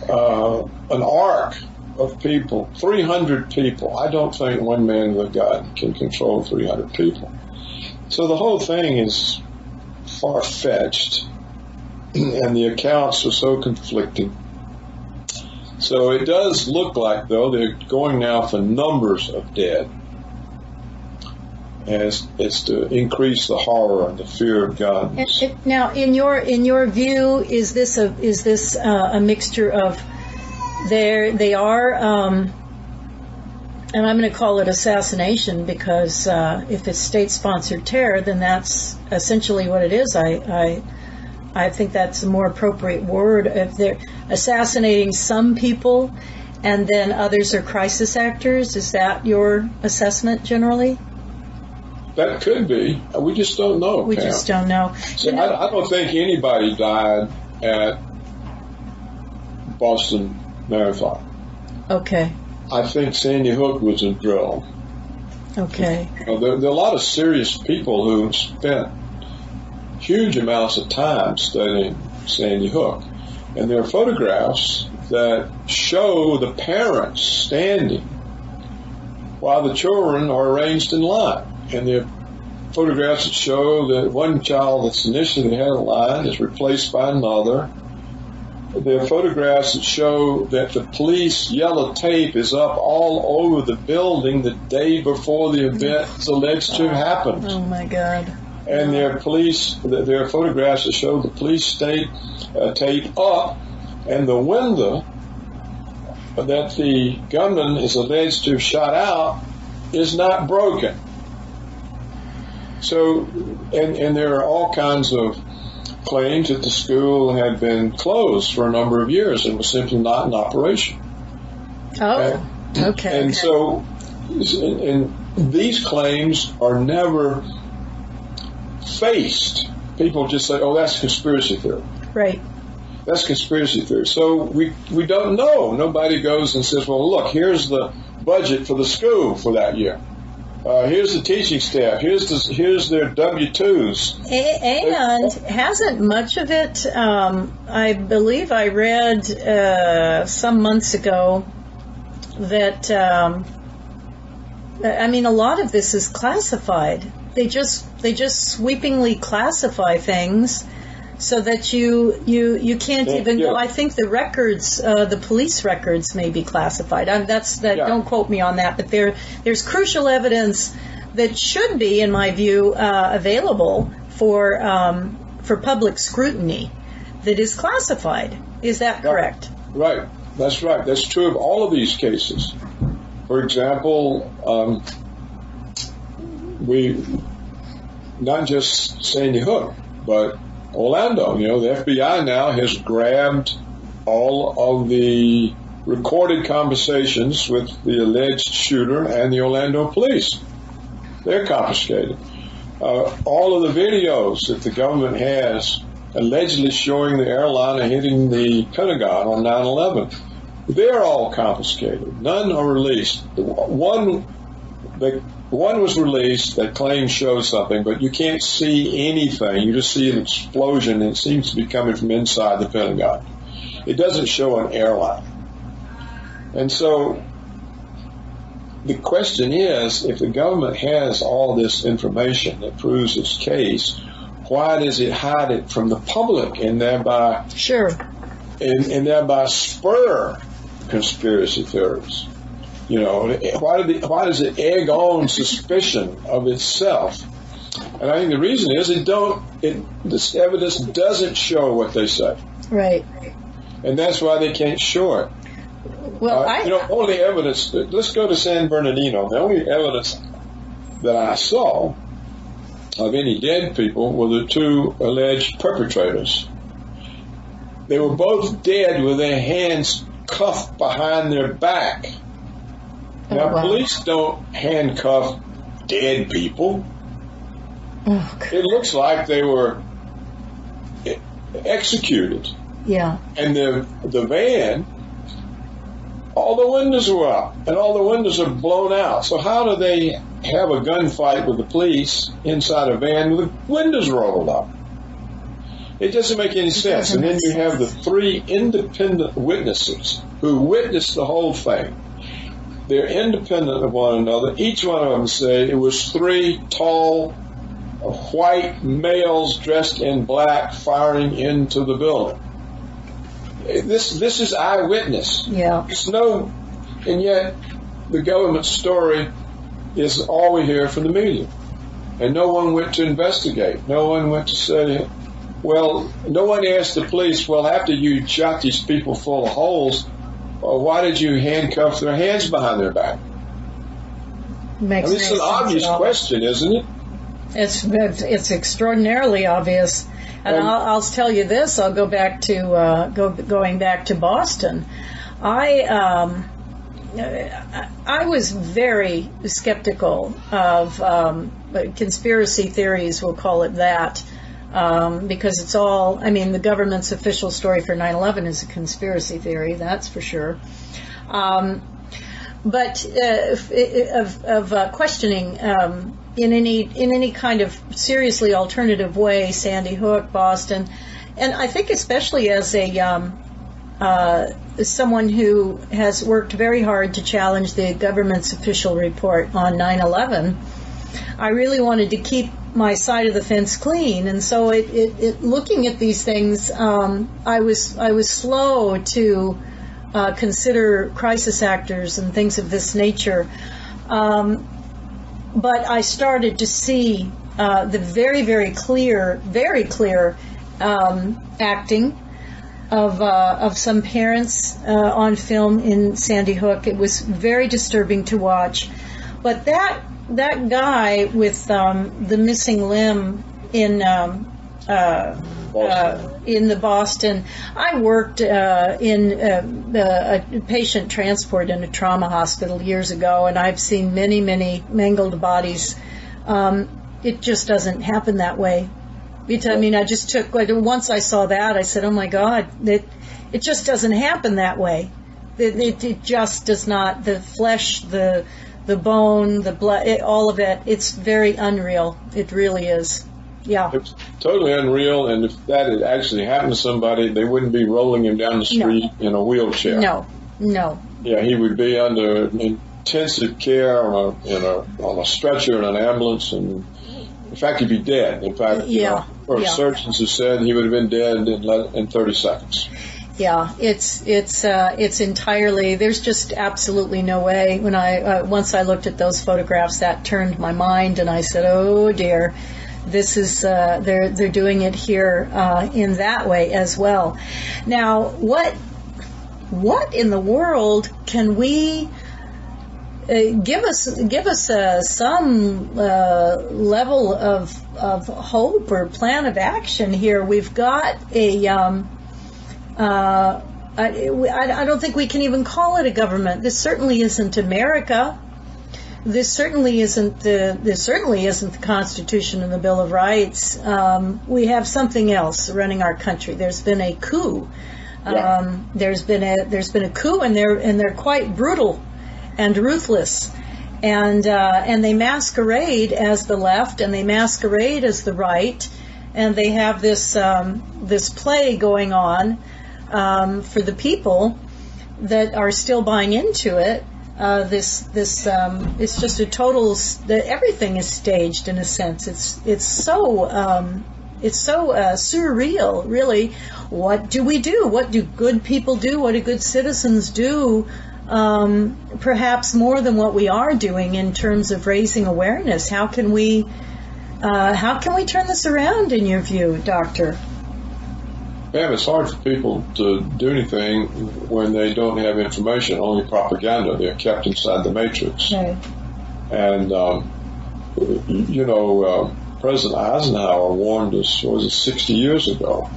Speaker 4: an arc of people, 300 people. I don't think one man with a gun can control 300 people. So the whole thing is far-fetched, and the accounts are so conflicting. So it does look like, though, they're going now for numbers of dead, as it's to increase the horror and the fear of guns.
Speaker 3: Now, in your view, is this a mixture of they are, and I'm going to call it assassination because if it's state-sponsored terror, then that's essentially what it is. I think that's a more appropriate word. If they're assassinating some people and then others are crisis actors, is that your assessment generally?
Speaker 4: That could be. We just don't know.
Speaker 3: We just don't know.
Speaker 4: So I don't think anybody died at Boston Marathon.
Speaker 3: Okay.
Speaker 4: I think Sandy Hook was a drill.
Speaker 3: Okay.
Speaker 4: There are a lot of serious people who spent huge amounts of time studying Sandy Hook. And there are photographs that show the parents standing while the children are arranged in line. And there are photographs that show that one child that's initially had a line is replaced by another. There are photographs that show that the police yellow tape is up all over the building the day before the event is alleged to have happened.
Speaker 3: Oh my God.
Speaker 4: And there are photographs that show the police tape up, and the window that the gunman is alleged to have shot out is not broken. So, and there are all kinds of claims that the school had been closed for a number of years and was simply not in operation.
Speaker 3: Oh, okay.
Speaker 4: And so, and these claims are never faced. People just say, oh, that's conspiracy theory.
Speaker 3: Right.
Speaker 4: That's conspiracy theory. So we don't know. Nobody goes and says, well, look, here's the budget for the school for that year. Here's the teaching staff. Here's their W-2s.
Speaker 3: And hasn't much of it, I believe I read some months ago that, I mean, a lot of this is classified. They just sweepingly classify things so that you can't even go. I think the records, the police records may be classified. Don't quote me on that, but there's crucial evidence that should be, in my view, available for public scrutiny that is classified. Is that correct?
Speaker 4: Right. That's right. That's true of all of these cases. For example, not just Sandy Hook, but Orlando. The FBI now has grabbed all of the recorded conversations with the alleged shooter and the Orlando police. They're confiscated. All of the videos that the government has allegedly showing the airliner hitting the Pentagon on 9/11, They're all confiscated. None are released. One was released that claims shows something, but you can't see anything. You just see an explosion, and it seems to be coming from inside the Pentagon. It doesn't show an airline. And so the question is, if the government has all this information that proves its case, why does it hide it from the public and thereby and thereby spur conspiracy theories? You know, why does it egg on suspicion of itself? And I think the reason is this evidence doesn't show what they say.
Speaker 3: Right.
Speaker 4: And that's why they can't show it.
Speaker 3: Well,
Speaker 4: only evidence. Let's go to San Bernardino. The only evidence that I saw of any dead people were the two alleged perpetrators. They were both dead with their hands cuffed behind their back. Now, police don't handcuff dead people.
Speaker 3: Oh, God.
Speaker 4: It looks like they were executed.
Speaker 3: Yeah.
Speaker 4: And the van, all the windows were up, and all the windows are blown out. So how do they have a gunfight with the police inside a van with the windows rolled up? It doesn't make any sense. And then you have the three independent witnesses who witnessed the whole thing. They're independent of one another. Each one of them say it was three tall, white males dressed in black firing into the building. This is eyewitness.
Speaker 3: Yeah.
Speaker 4: And yet the government story is all we hear from the media. And no one went to investigate. No one went to say, well, no one asked the police, well, after you shot these people full of holes, why did you handcuff their hands behind their back? It's an obvious question, isn't it?
Speaker 3: It's extraordinarily obvious. And I'll tell you this. I'll go back to going back to Boston. I was very skeptical of conspiracy theories. We'll call it that, because it's all. I mean, the government's official story for 9/11 is a conspiracy theory. That's for sure. But of questioning. In any kind of seriously alternative way, Sandy Hook, Boston, and I think especially as someone who has worked very hard to challenge the government's official report on 9/11, I really wanted to keep my side of the fence clean, and so looking at these things, I was slow to consider crisis actors and things of this nature. But I started to see the very, very clear acting of some parents on film in Sandy Hook. It was very disturbing to watch. But that guy with the missing limb in the Boston. I worked in a patient transport in a trauma hospital years ago, and I've seen many, many mangled bodies. It just doesn't happen that way. I mean, I just took, once I saw that, I said, oh my God, it just doesn't happen that way. It just does not. The flesh, the bone, the blood, all of it, it's very unreal. It really is. Yeah. It's
Speaker 4: totally unreal, and if that had actually happened to somebody, they wouldn't be rolling him down the street in a wheelchair.
Speaker 3: No.
Speaker 4: Yeah, he would be under intensive care on a stretcher in an ambulance, and in fact, he'd be dead. In fact, surgeons have said he would have been dead in 30 seconds.
Speaker 3: Yeah, it's entirely. There's just absolutely no way. When once I looked at those photographs, that turned my mind, and I said, "Oh dear, this is they're doing it here in that way as well." Now, what in the world can we give us some level of hope or plan of action here? We've got I don't think we can even call it a government. This certainly isn't America. This certainly isn't the Constitution and the Bill of Rights. We have something else running our country. There's been a coup There's been a coup, and they're quite brutal and ruthless, and they masquerade as the left, and they masquerade as the right, and they have this play going on for the people that are still buying into it. It's just a total. Everything is staged in a sense. It's so surreal, really. What do we do? What do good people do? What do good citizens do? Perhaps more than what we are doing in terms of raising awareness. How can we turn this around, in your view, Doctor?
Speaker 4: Pam, it's hard for people to do anything when they don't have information, only propaganda. They're kept inside the matrix.
Speaker 3: Right.
Speaker 4: And, President Eisenhower warned us, 60 years ago,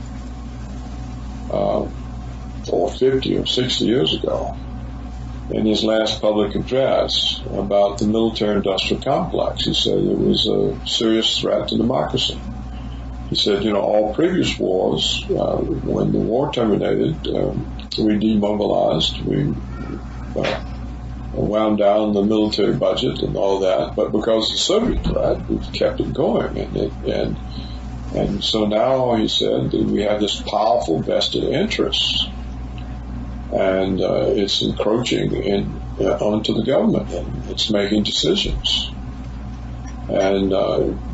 Speaker 4: or 50 or 60 years ago, in his last public address about the military-industrial complex. He said it was a serious threat to democracy. He said, all previous wars, when the war terminated, we demobilized, we wound down the military budget and all that, but because of the Soviet threat, we've kept it going. And so now, he said, that we have this powerful vested interest, and it's encroaching onto the government, and it's making decisions. And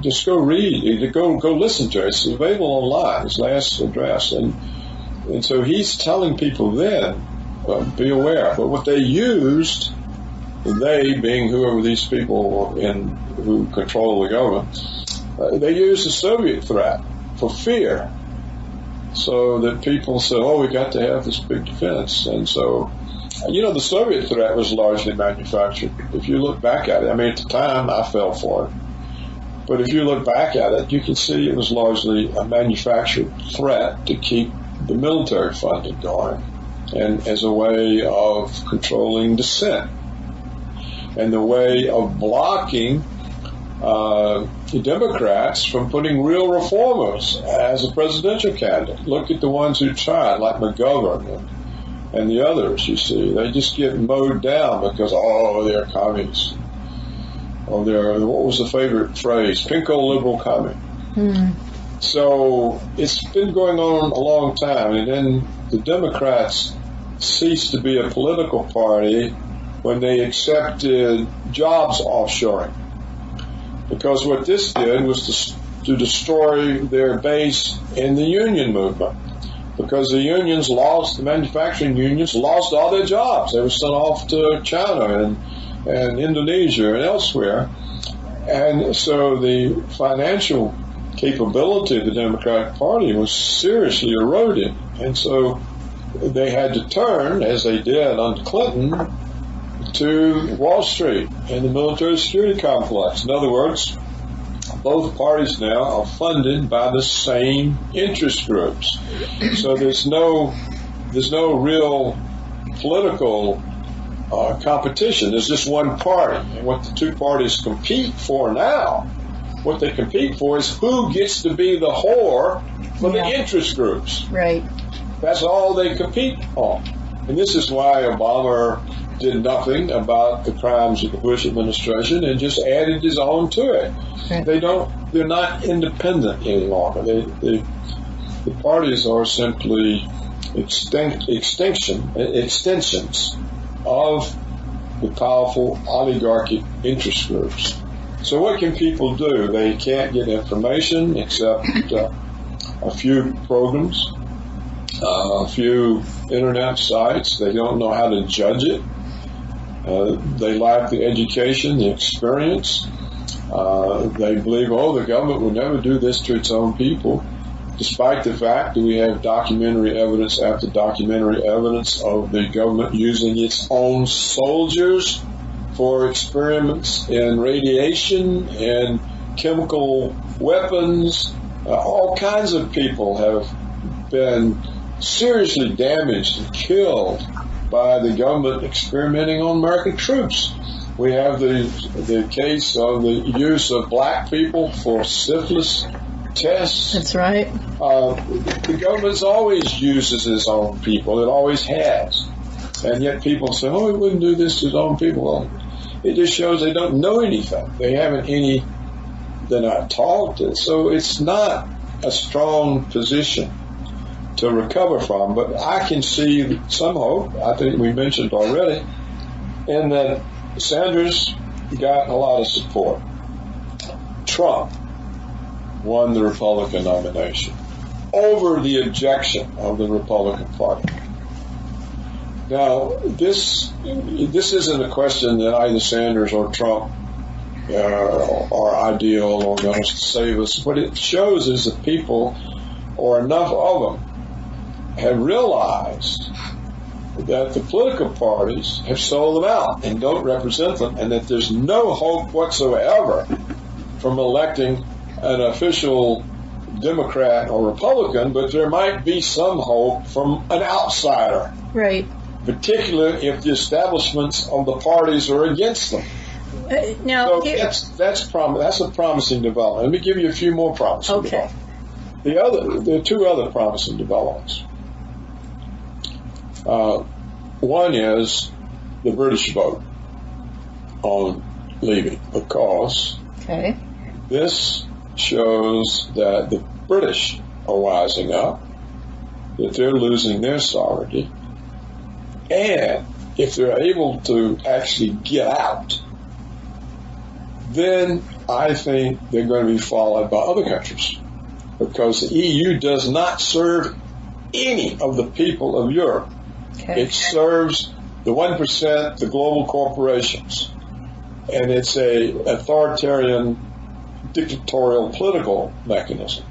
Speaker 4: just go read, go listen to it. It's available online, his last address. And so he's telling people then, be aware. But what they used, they being whoever these people who control the government, they used the Soviet threat for fear. So that people said, we got to have this big defense. And so, the Soviet threat was largely manufactured. If you look back at it, at the time I fell for it. But if you look back at it, you can see it was largely a manufactured threat to keep the military funding going, and as a way of controlling dissent, and the way of blocking the Democrats from putting real reformers as a presidential candidate. Look at the ones who tried, like McGovern and the others, you see. They just get mowed down because, they're communists. What was the favorite phrase? Pinko liberal commie. So it's been going on a long time, and then the Democrats ceased to be a political party when they accepted jobs offshoring. Because what this did was to destroy their base in the union movement. Because the manufacturing unions lost all their jobs. They were sent off to China and Indonesia and elsewhere. And so the financial capability of the Democratic Party was seriously eroded. And so they had to turn, as they did under Clinton, to Wall Street and the military security complex. In other words, both parties now are funded by the same interest groups. So there's no real political competition. There's just one party. And what the two parties compete for now, what they compete for is who gets to be the whore for the interest groups.
Speaker 3: Right.
Speaker 4: That's all they compete on. And this is why Obama did nothing about the crimes of the Bush administration and just added his own to it. Right. They're not independent any longer. The parties are simply extensions of the powerful oligarchic interest groups. So what can people do? They can't get information except a few programs, a few internet sites. They don't know how to judge it. They lack the education, the experience. They believe, the government will never do this to its own people, despite the fact that we have documentary evidence after documentary evidence of the government using its own soldiers for experiments in radiation and chemical weapons. All kinds of people have been seriously damaged and killed by the government experimenting on American troops. We have the case of the use of black people for syphilis tests.
Speaker 3: That's right.
Speaker 4: The government always uses its own people. It always has. And yet people say, oh, it wouldn't do this to its own people. Well, it just shows they don't know anything. They're not taught. So it's not a strong position to recover from. But I can see some hope. I think we mentioned already, in that Sanders got a lot of support. Trump won the Republican nomination over the objection of the Republican Party. Now, this isn't a question that either Sanders or Trump are ideal or going to save us. What it shows is that people, or enough of them, have realized that the political parties have sold them out and don't represent them, and that there's no hope whatsoever from electing an official Democrat or Republican, but there might be some hope from an outsider.
Speaker 3: Right.
Speaker 4: Particularly if the establishments of the parties are against them.
Speaker 3: Now,
Speaker 4: so that's a promising development. Let me give you a few more promising developments. There are two other promising developments. One is the British vote on leaving, because this shows that the British are wising up, that they're losing their sovereignty, and if they're able to actually get out, then I think they're going to be followed by other countries, because the EU does not serve any of the people of Europe. It serves the 1%, the global corporations, and it's a authoritarian, dictatorial political mechanism.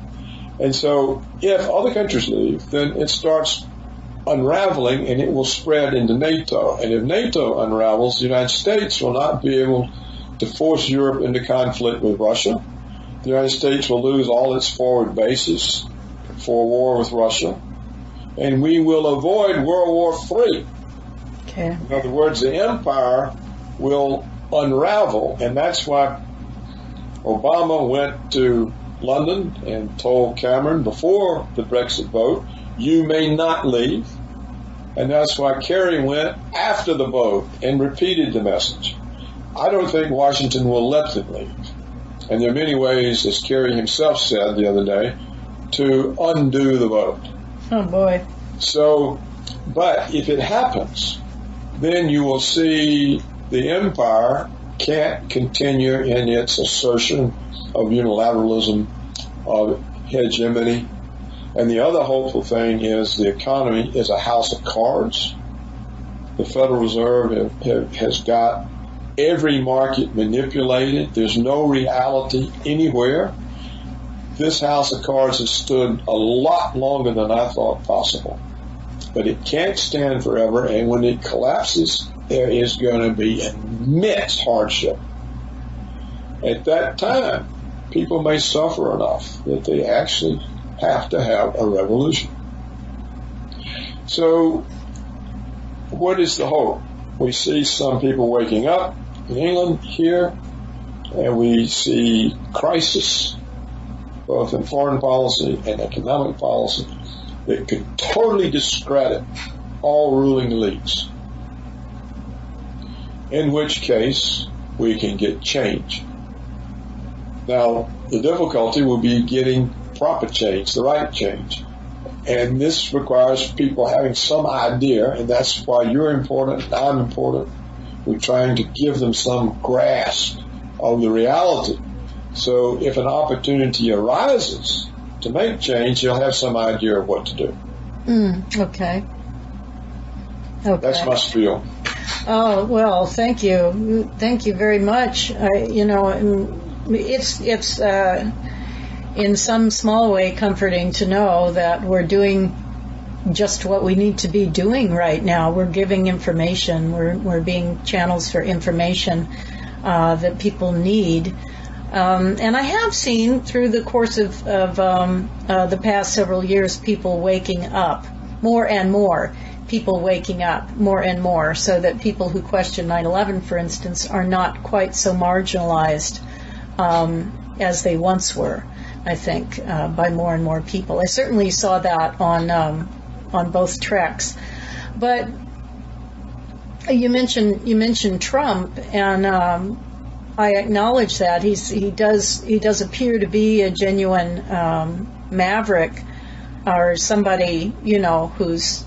Speaker 4: And so if other countries leave, then it starts unraveling, and it will spread into NATO. And if NATO unravels, the United States will not be able to force Europe into conflict with Russia. The United States will lose all its forward bases for war with Russia, and we will avoid World War III. In other words, the empire will unravel, and that's why Obama went to London and told Cameron before the Brexit vote, you may not leave. And that's why Kerry went after the vote and repeated the message. I don't think Washington will let them leave. And there are many ways, as Kerry himself said the other day, to undo the vote.
Speaker 3: Oh, boy.
Speaker 4: So, but if it happens, then you will see the empire can't continue in its assertion of unilateralism, of hegemony. And the other hopeful thing is the economy is a house of cards. The Federal Reserve has got every market manipulated. There's no reality anywhere. This house of cards has stood a lot longer than I thought possible. But it can't stand forever, and when it collapses, there is going to be immense hardship. At that time, people may suffer enough that they actually have to have a revolution. So, what is the hope? We see some people waking up in England here, and we see crisis, both in foreign policy and economic policy, that could totally discredit all ruling elites. In which case, we can get change. Now, the difficulty will be getting proper change, the right change. And this requires people having some idea, and that's why you're important and I'm important. We're trying to give them some grasp of the reality. So if an opportunity arises to make change, you'll have some idea of what to do.
Speaker 3: Okay.
Speaker 4: That's my spiel.
Speaker 3: Oh, well, thank you. Thank you very much. It's in some small way comforting to know that we're doing just what we need to be doing right now. We're giving information. We're being channels for information that people need. And I have seen through the course of the past several years people waking up more and more. People waking up more and more, so that people who question 9/11, for instance, are not quite so marginalized as they once were. I think, by more and more people. I certainly saw that on both treks. But you mentioned Trump, and I acknowledge that he does appear to be a genuine maverick, or somebody, you know, who's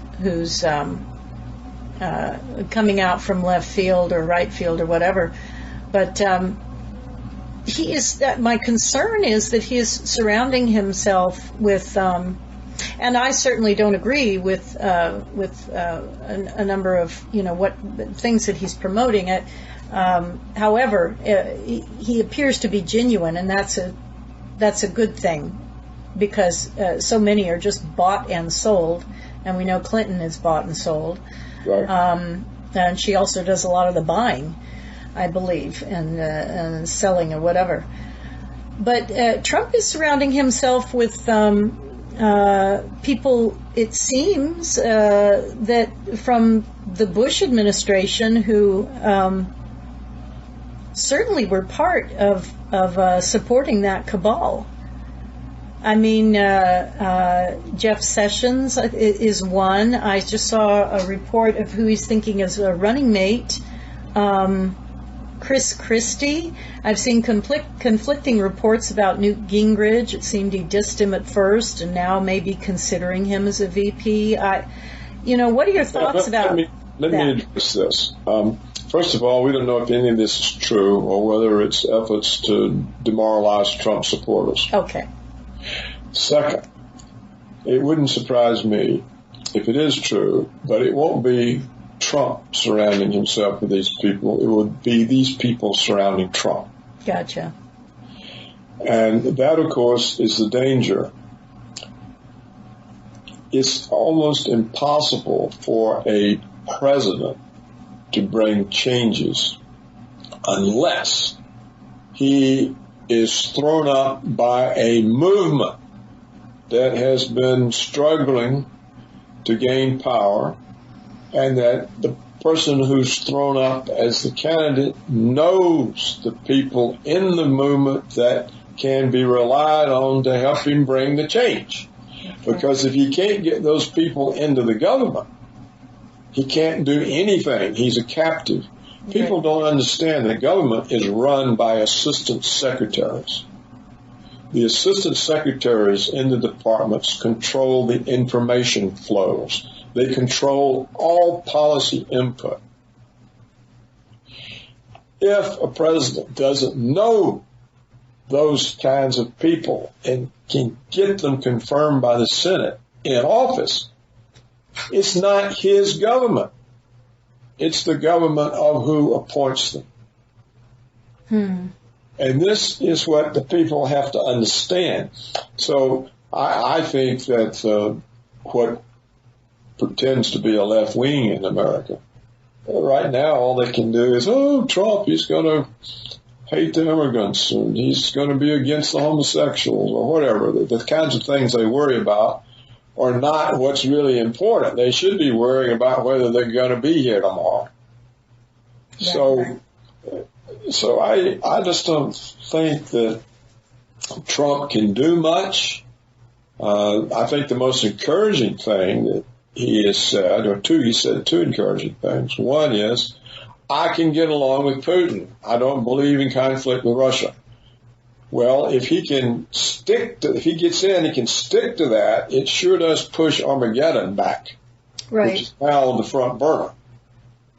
Speaker 3: coming out from left field or right field or whatever. But he is. My concern is that he is surrounding himself with, and I certainly don't agree with a number of, you know, what things that he's promoting. However, he appears to be genuine, and that's a good thing, because so many are just bought and sold, and we know Clinton is bought and sold. Right. And she also does a lot of the buying, I believe, and selling or whatever. But Trump is surrounding himself with people, it seems, that from the Bush administration who certainly were part of supporting that cabal. I mean, Jeff Sessions is one. I just saw a report of who he's thinking as a running mate. Chris Christie. I've seen conflicting reports about Newt Gingrich. It seemed he dissed him at first, and now maybe considering him as a VP. What are your thoughts about that?
Speaker 4: Let me address this. First of all, we don't know if any of this is true or whether it's efforts to demoralize Trump supporters.
Speaker 3: Okay.
Speaker 4: Second, it wouldn't surprise me if it is true, but it won't be Trump surrounding himself with these people. It would be these people surrounding Trump.
Speaker 3: Gotcha.
Speaker 4: And that, of course, is the danger. It's almost impossible for a president to bring changes unless he is thrown up by a movement that has been struggling to gain power, and that the person who's thrown up as the candidate knows the people in the movement that can be relied on to help him bring the change. Because if he can't get those people into the government, he can't do anything. He's a captive. People don't understand that government is run by assistant secretaries. The assistant secretaries in the departments control the information flows. They control all policy input. If a president doesn't know those kinds of people and can get them confirmed by the Senate in office, it's not his government. It's the government of who appoints them. And this is what the people have to understand. So I think that what pretends to be a left wing in America, right now all they can do is, Trump, he's going to hate the immigrants, and he's going to be against the homosexuals, or whatever. The kinds of things they worry about are not what's really important. They should be worrying about whether they're going to be here tomorrow. Yeah. So I just don't think that Trump can do much. I think the most encouraging thing that he has said, he said two encouraging things. One is, I can get along with Putin. I don't believe in conflict with Russia. Well, if he gets in, he can stick to that. It sure does push Armageddon back, which is now on the front burner.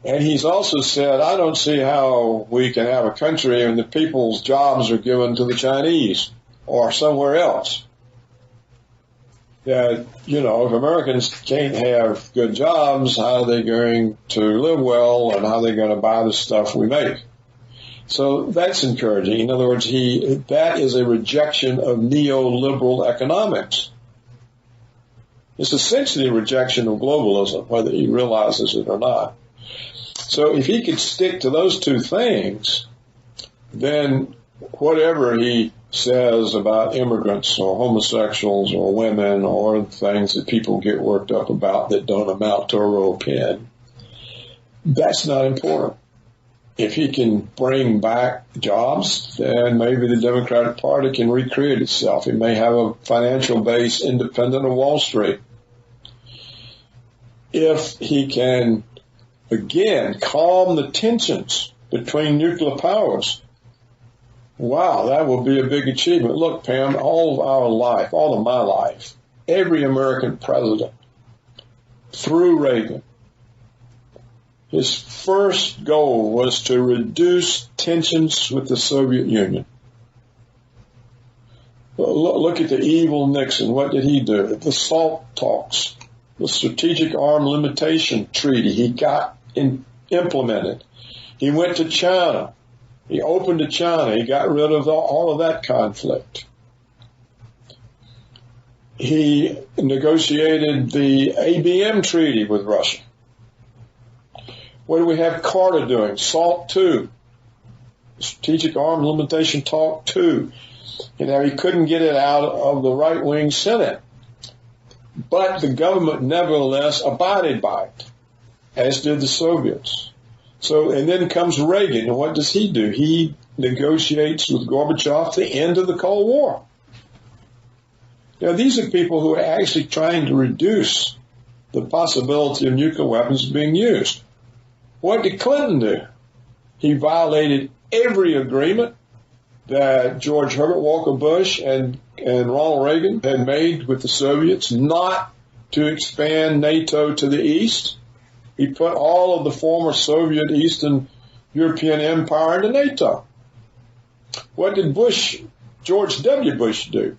Speaker 4: And he's also said, I don't see how we can have a country and the people's jobs are given to the Chinese or somewhere else. That, if Americans can't have good jobs, how are they going to live well, and how are they going to buy the stuff we make? So that's encouraging. In other words, that is a rejection of neoliberal economics. It's essentially a rejection of globalism, whether he realizes it or not. So if he could stick to those two things, then whatever he says about immigrants or homosexuals or women or things that people get worked up about that don't amount to a row pin, that's not important. if he can bring back jobs, then maybe the Democratic Party can recreate itself. It may have a financial base independent of Wall Street. If he can, again, calm the tensions between nuclear powers, wow, that will be a big achievement. Look, Pam, all of our life, all of my life, every American president, through Reagan, his first goal was to reduce tensions with the Soviet Union. Look at the evil Nixon. What did he do? The SALT talks, the Strategic Arm Limitation Treaty, he got implemented. He went to China. He opened to China. He got rid of all of that conflict. He negotiated the ABM treaty with Russia. What do we have Carter doing? SALT 2, Strategic Arm Limitation Talk 2. You know, he couldn't get it out of the right-wing Senate. But the government nevertheless abided by it, as did the Soviets. So, and then comes Reagan, and what does he do? He negotiates with Gorbachev the end of the Cold War. Now, these are people who are actually trying to reduce the possibility of nuclear weapons being used. What did Clinton do? He violated every agreement that George Herbert Walker Bush and Ronald Reagan had made with the Soviets not to expand NATO to the east. He put all of the former Soviet Eastern European empire into NATO. What did George W. Bush do?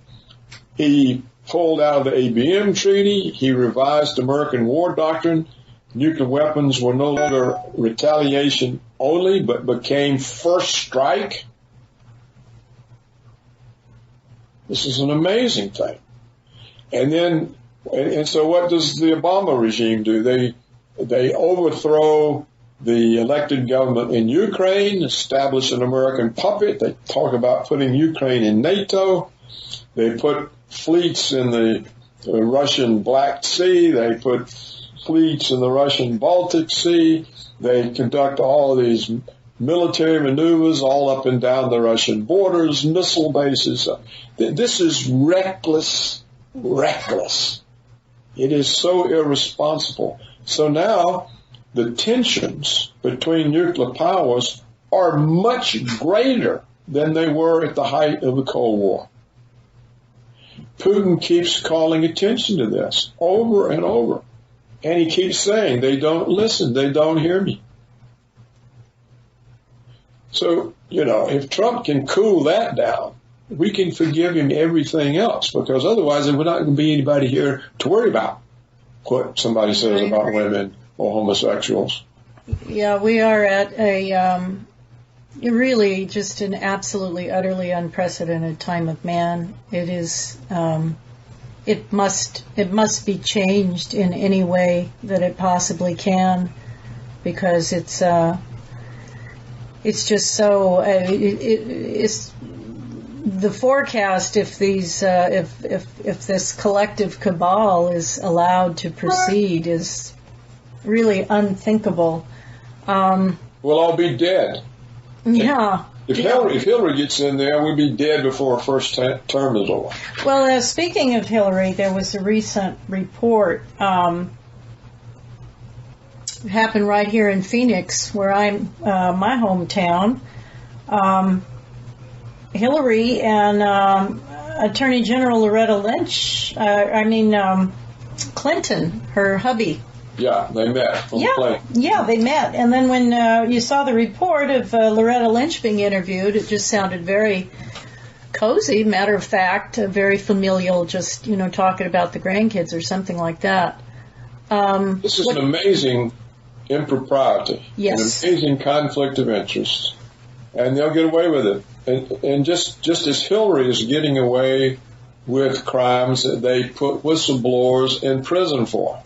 Speaker 4: He pulled out of the ABM treaty. He revised American war doctrine. Nuclear weapons were no longer retaliation only, but became first strike. This is an amazing thing. And so what does the Obama regime do? They overthrow the elected government in Ukraine, establish an American puppet. They talk about putting Ukraine in NATO. They put fleets in the Russian Black Sea. They put fleets in the Russian Baltic Sea. They conduct all of these military maneuvers all up and down the Russian borders, missile bases. This is reckless. It is so irresponsible. So now the tensions between nuclear powers are much greater than they were at the height of the Cold War. Putin keeps calling attention to this over and over. And he keeps saying, they don't listen, they don't hear me. So, you know, if Trump can cool that down, we can forgive him everything else, because otherwise there would not be anybody here to worry about what somebody says about women or homosexuals.
Speaker 3: Yeah, we are at a really just an absolutely, utterly unprecedented time of man. It is, it must be changed in any way that it possibly can, because it's just so, it's the forecast, if these if this collective cabal is allowed to proceed, is really unthinkable.
Speaker 4: We'll all be dead.
Speaker 3: Yeah.
Speaker 4: If Hillary gets in there, we'll be dead before her first term is over.
Speaker 3: Well, speaking of Hillary, there was a recent report happened right here in Phoenix, where I'm my hometown. Hillary and Attorney General Loretta Lynch, Clinton, her hubby.
Speaker 4: Yeah, they met on the plane.
Speaker 3: Yeah, they met. And then when you saw the report of Loretta Lynch being interviewed, it just sounded very cozy, matter of fact, very familial, just, you know, talking about the grandkids or something like that.
Speaker 4: This is an amazing impropriety,
Speaker 3: yes,
Speaker 4: an amazing conflict of interest, and they'll get away with it. And just as Hillary is getting away with crimes that they put whistleblowers in prison for.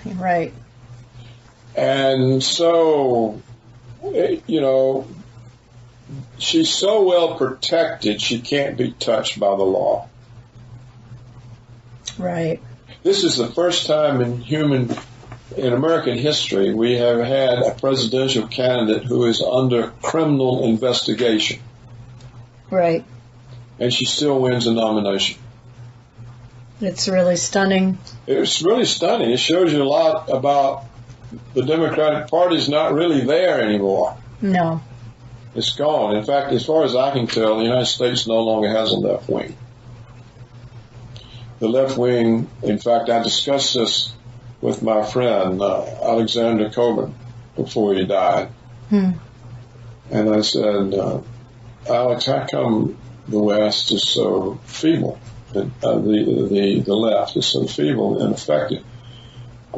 Speaker 3: Right.
Speaker 4: And so, you know, she's so well protected, she can't be touched by the law.
Speaker 3: Right.
Speaker 4: This is the first time in human in American history, we have had a presidential candidate who is under criminal investigation.
Speaker 3: Right.
Speaker 4: And she still wins the nomination.
Speaker 3: It's really stunning.
Speaker 4: It's really stunning. It shows you a lot about the Democratic Party is not really there anymore.
Speaker 3: No.
Speaker 4: It's gone. In fact, as far as I can tell, the United States no longer has a left wing. The left wing, in fact, I discussed this with my friend, Alexander Coburn, before he died. And I said, Alex, how come the West is so feeble? The left is so feeble and ineffective.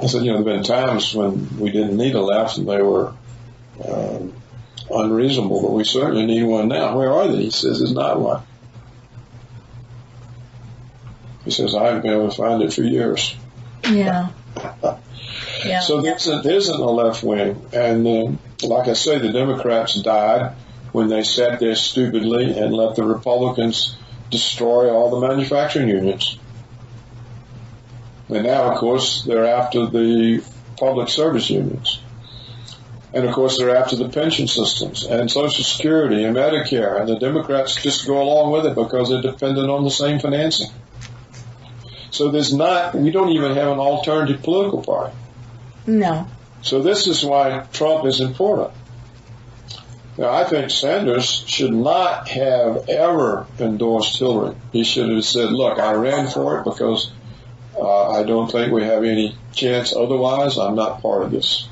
Speaker 4: I said, there have been times when we didn't need a left and they were unreasonable, but we certainly need one now. Where are they? He says, there's not one. He says, I haven't been able to find it for years.
Speaker 3: Yeah. Yeah.
Speaker 4: So there isn't a left wing. And like I say, the Democrats died when they sat there stupidly and let the Republicans destroy all the manufacturing unions. And now, of course, they're after the public service unions. And, of course, they're after the pension systems and Social Security and Medicare. And the Democrats just go along with it because they're dependent on the same financing. So we don't even have an alternative political party.
Speaker 3: No.
Speaker 4: So this is why Trump is important. Now, I think Sanders should not have ever endorsed Hillary. He should have said, look, I ran for it because I don't think we have any chance. Otherwise, I'm not part of this.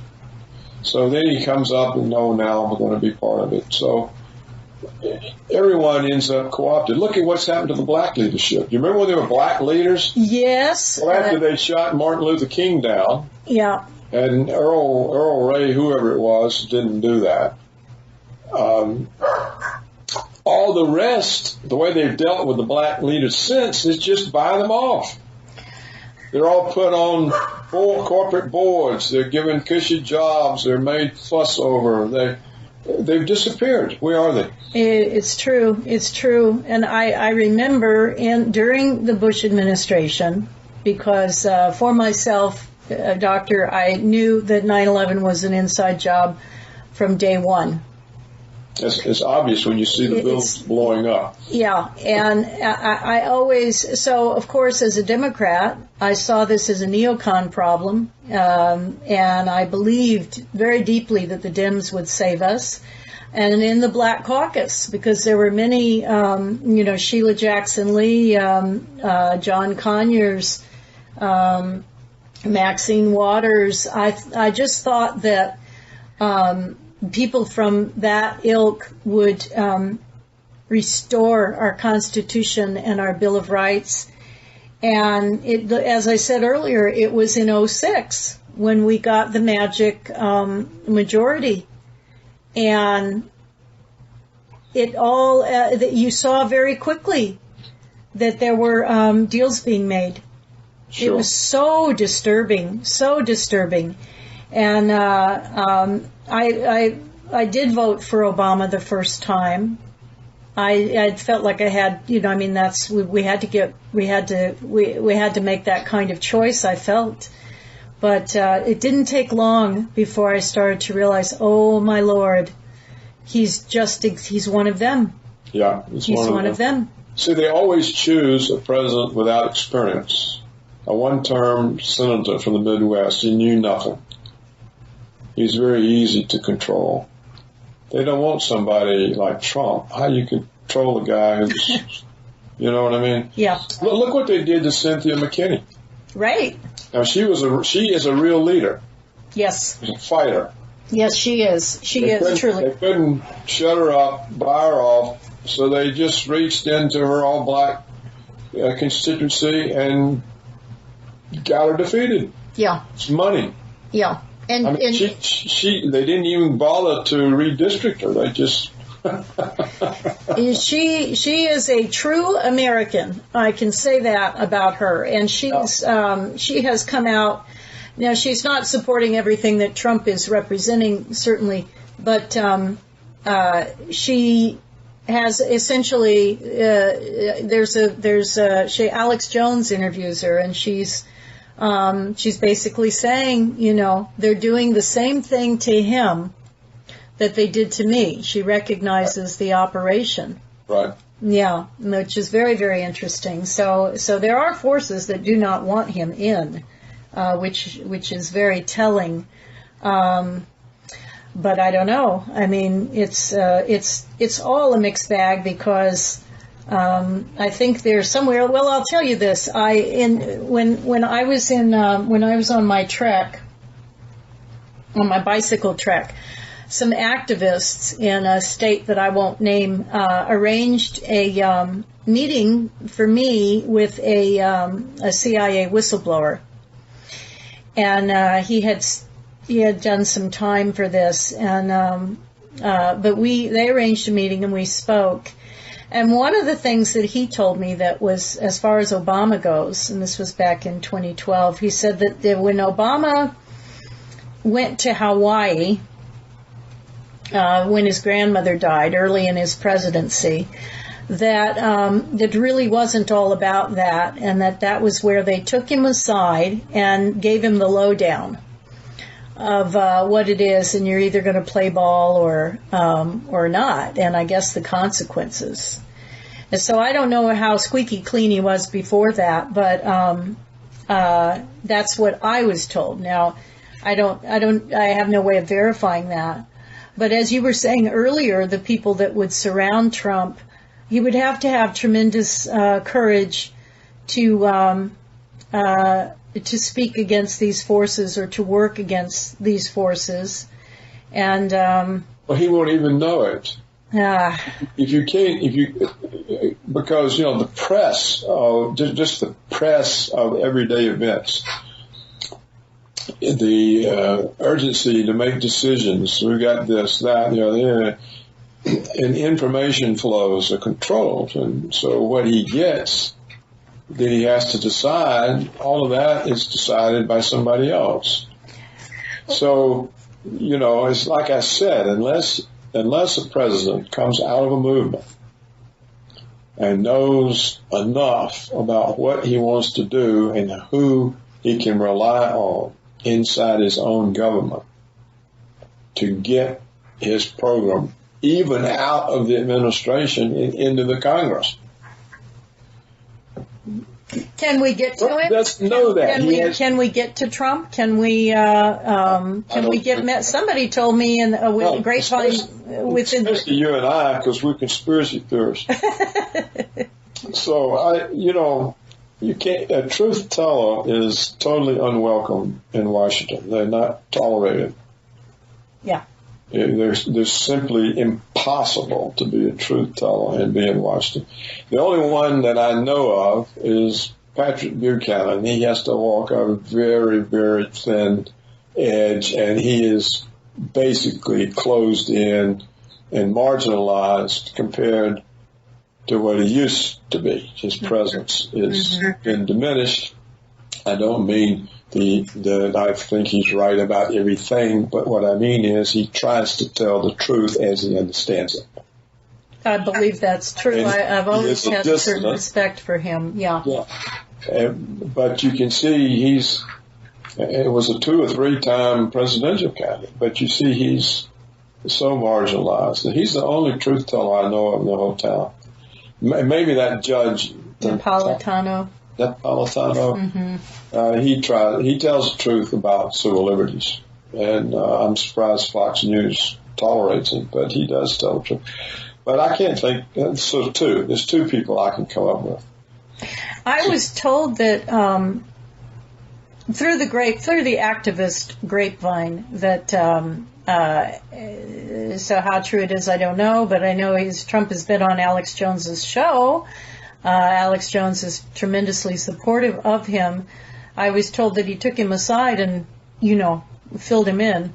Speaker 4: So then he comes up and, no, now I'm going to be part of it. So everyone ends up co-opted. Look at what's happened to the black leadership. You remember when there were black leaders?
Speaker 3: Yes.
Speaker 4: Well, after they shot Martin Luther King down.
Speaker 3: Yeah.
Speaker 4: And Earl Ray, whoever it was, didn't do that. All the rest, the way they've dealt with the black leaders since, is just buy them off. They're all put on corporate boards. They're given cushy jobs. They're made fuss over. They've disappeared. Where are they?
Speaker 3: It's true. It's true. And I remember during the Bush administration, because for myself, Doctor, I knew that 9/11 was an inside job from day one.
Speaker 4: It's obvious when you see the buildings blowing up.
Speaker 3: Yeah, and I always, so of course as a Democrat, I saw this as a neocon problem, and I believed very deeply that the Dems would save us. And in the Black Caucus, because there were many, Sheila Jackson Lee, John Conyers, Maxine Waters, I just thought that people from that ilk would restore our Constitution and our Bill of Rights. And as I said earlier, it was in 2006 when we got the magic majority. And it all, that you saw very quickly that there were deals being made. Sure. It was so disturbing, so disturbing. And I did vote for Obama the first time. I felt like I had, we had to make that kind of choice, I felt. But it didn't take long before I started to realize, oh my Lord, he's one of them.
Speaker 4: Yeah,
Speaker 3: he's one of them.
Speaker 4: See, they always choose a president without experience. A one-term senator from the Midwest, he knew nothing. He's very easy to control. They don't want somebody like Trump. How you control a guy who's, you know what I mean?
Speaker 3: Yeah.
Speaker 4: Look what they did to Cynthia McKinney.
Speaker 3: Right.
Speaker 4: Now she is a real leader.
Speaker 3: Yes.
Speaker 4: She's a fighter.
Speaker 3: Yes, she is. She is truly.
Speaker 4: They couldn't shut her up, buy her off, so they just reached into her all-black constituency and got her defeated.
Speaker 3: Yeah.
Speaker 4: It's money.
Speaker 3: Yeah. And
Speaker 4: she they didn't even bother to redistrict her. They just
Speaker 3: she is a true American. I can say that about her. And she has come out. Now she's not supporting everything that Trump is representing, certainly, but she has essentially Alex Jones interviews her, and she's She's basically saying, they're doing the same thing to him that they did to me. She recognizes the operation.
Speaker 4: Right.
Speaker 3: Yeah, which is very, very interesting. So there are forces that do not want him in, which is very telling. But I don't know. I mean, it's all a mixed bag because I think there's somewhere. Well, I'll tell you this. When I was on my trek, on my bicycle trek, some activists in a state that I won't name arranged a meeting for me with a CIA whistleblower, and he had done some time for this, and but they arranged a meeting and we spoke. And one of the things that he told me that was, as far as Obama goes, and this was back in 2012, he said that when Obama went to Hawaii, when his grandmother died early in his presidency, that really wasn't all about that, and that was where they took him aside and gave him the lowdown of what it is, and you're either going to play ball or not, and I guess the consequences. And so I don't know how squeaky clean he was before that, but that's what I was told. Now, I have no way of verifying that. But as you were saying earlier, the people that would surround Trump, he would have to have tremendous courage to speak against these forces or to work against these forces. And
Speaker 4: well, he won't even know it. Because the press, just the press of everyday events, the urgency to make decisions. We got this, that, and information flows are controlled, and so what he gets, that he has to decide. All of that is decided by somebody else. So, it's like I said, unless a president comes out of a movement and knows enough about what he wants to do and who he can rely on inside his own government to get his program even out of the administration and into the Congress.
Speaker 3: Can we get to him?
Speaker 4: Let's know that.
Speaker 3: Can we get to Trump? Can we get? Somebody told me in a grapevine within.
Speaker 4: Especially you and I, because we're conspiracy theorists. So you can't. A truth teller is totally unwelcome in Washington. They're not tolerated.
Speaker 3: Yeah.
Speaker 4: They're simply impossible to be a truth teller and be in Washington. The only one that I know of is Patrick Buchanan. He has to walk a very, very thin edge, and he is basically closed in and marginalized compared to what he used to be. His presence has been diminished. I don't mean that I think he's right about everything, but what I mean is he tries to tell the truth as he understands it. I
Speaker 3: believe that's true. I've always had a certain respect for him. Yeah.
Speaker 4: But you can see it was a 2 or 3 time presidential candidate, but you see he's so marginalized. He's the only truth teller I know of in the whole town. Maybe that judge.
Speaker 3: Napolitano.
Speaker 4: He tells the truth about civil liberties, and I'm surprised Fox News tolerates him, but he does tell the truth. But I can't think. So there's 2 people I can come up with.
Speaker 3: I was told that through the activist grapevine that. So how true it is, I don't know, but I know Trump has been on Alex Jones's show. Alex Jones is tremendously supportive of him. I was told that he took him aside and, filled him in.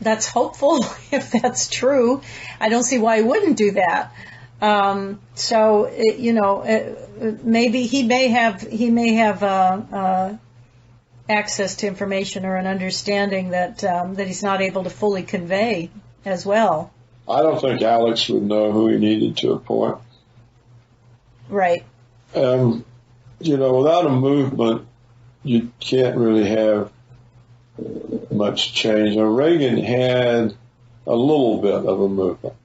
Speaker 3: That's hopeful if that's true. I don't see why he wouldn't do that. Maybe he may have access to information or an understanding that he's not able to fully convey as well.
Speaker 4: I don't think Alex would know who he needed to appoint.
Speaker 3: Right.
Speaker 4: without a movement, you can't really have much change. Now, Reagan had a little bit of a movement.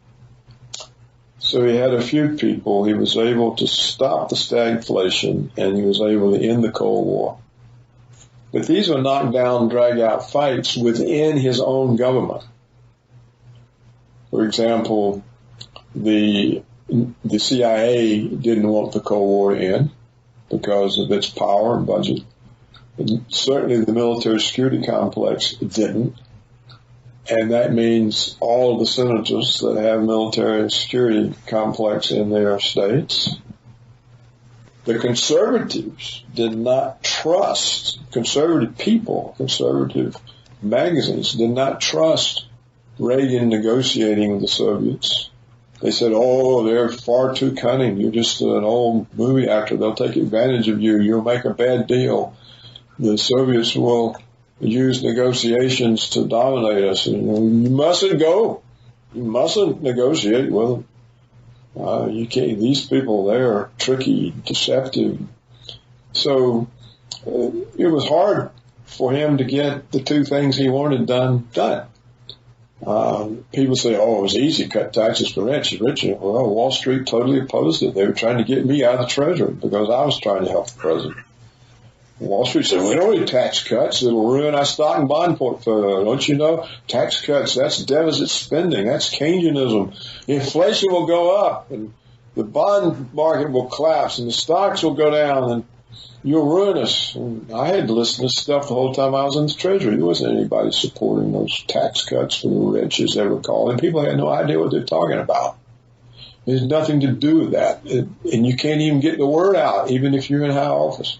Speaker 4: So he had a few people. He was able to stop the stagflation, and he was able to end the Cold War. But these were knockdown, drag-out fights within his own government. For example, the CIA didn't want the Cold War to end because of its power and budget. And certainly the military security complex didn't. And that means all of the senators that have military security complex in their states. The conservatives did not trust, conservative people, conservative magazines did not trust Reagan negotiating with the Soviets. They said, oh, they're far too cunning. You're just an old movie actor. They'll take advantage of you. You'll make a bad deal. The Soviets will use negotiations to dominate us. And you mustn't go. You mustn't negotiate with them. You can't. These people, they're tricky, deceptive. So it was hard for him to get the two things he wanted done. People say, oh, it was easy, cut taxes for rich. Well, Wall Street totally opposed it. They were trying to get me out of the Treasury because I was trying to help the president. Wall Street said, we don't need tax cuts. It'll ruin our stock and bond portfolio. Don't you know? Tax cuts, that's deficit spending. That's Keynesianism. Inflation will go up, and the bond market will collapse, and the stocks will go down, and you'll ruin us. And I had to listen to stuff the whole time I was in the Treasury. There wasn't anybody supporting those tax cuts for the rich, as they were called, and people had no idea what they're talking about. There's nothing to do with that, and you can't even get the word out, even if you're in high office.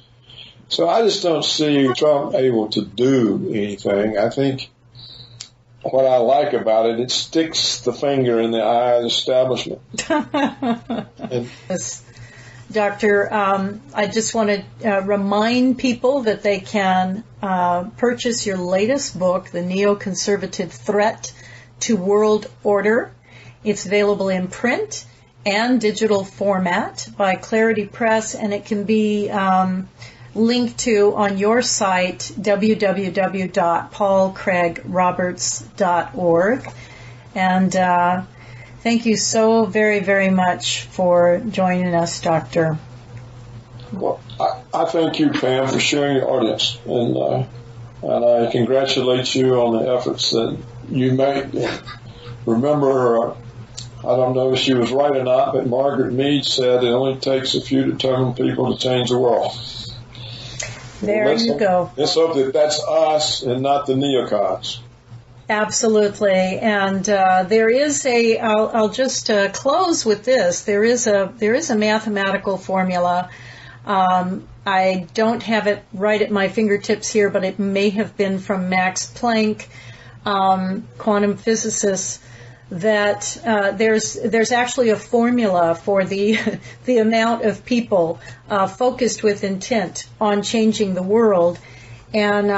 Speaker 4: So I just don't see Trump able to do anything. I think what I like about it, it sticks the finger in the eye of the establishment.
Speaker 3: Yes. Doctor, I just want to remind people that they can purchase your latest book, The Neoconservative Threat to World Order. It's available in print and digital format by Clarity Press, and it can be linked to on your site, www.paulcraigroberts.org. And thank you so very, very much for joining us, Doctor.
Speaker 4: Well, I thank you, Pam, for sharing your audience. And I congratulate you on the efforts that you make. Remember, I don't know if she was right or not, but Margaret Mead said it only takes a few determined people to change the world.
Speaker 3: There you go.
Speaker 4: Let's hope that that's us and not the neocons.
Speaker 3: Absolutely. And there is I'll just close with this. There is a mathematical formula. I don't have it right at my fingertips here, but it may have been from Max Planck, quantum physicist, that there's actually a formula for the amount of people focused with intent on changing the world, and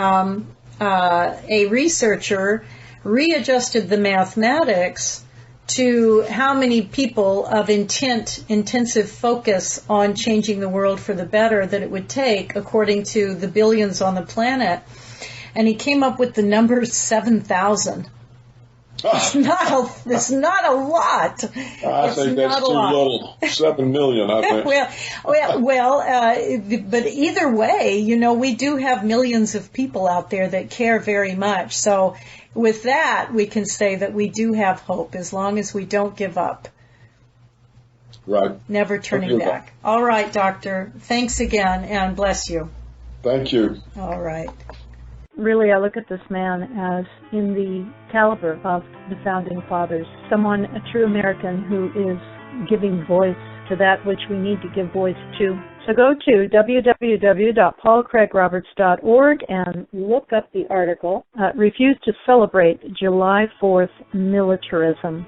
Speaker 3: a researcher readjusted the mathematics to how many people of intensive focus on changing the world for the better that it would take according to the billions on the planet, and he came up with the number 7,000. It's not a lot.
Speaker 4: I think that's too little. 7 million, I think.
Speaker 3: But either way, we do have millions of people out there that care very much. So with that, we can say that we do have hope as long as we don't give up.
Speaker 4: Right.
Speaker 3: Never turning back. All right, Doctor. Thanks again, and bless you.
Speaker 4: Thank you.
Speaker 3: All right.
Speaker 2: Really, I look at this man as in the caliber of the Founding Fathers, someone, a true American who is giving voice to that which we need to give voice to. So go to www.paulcraigroberts.org and look up the article, Refuse to Celebrate July 4th Militarism.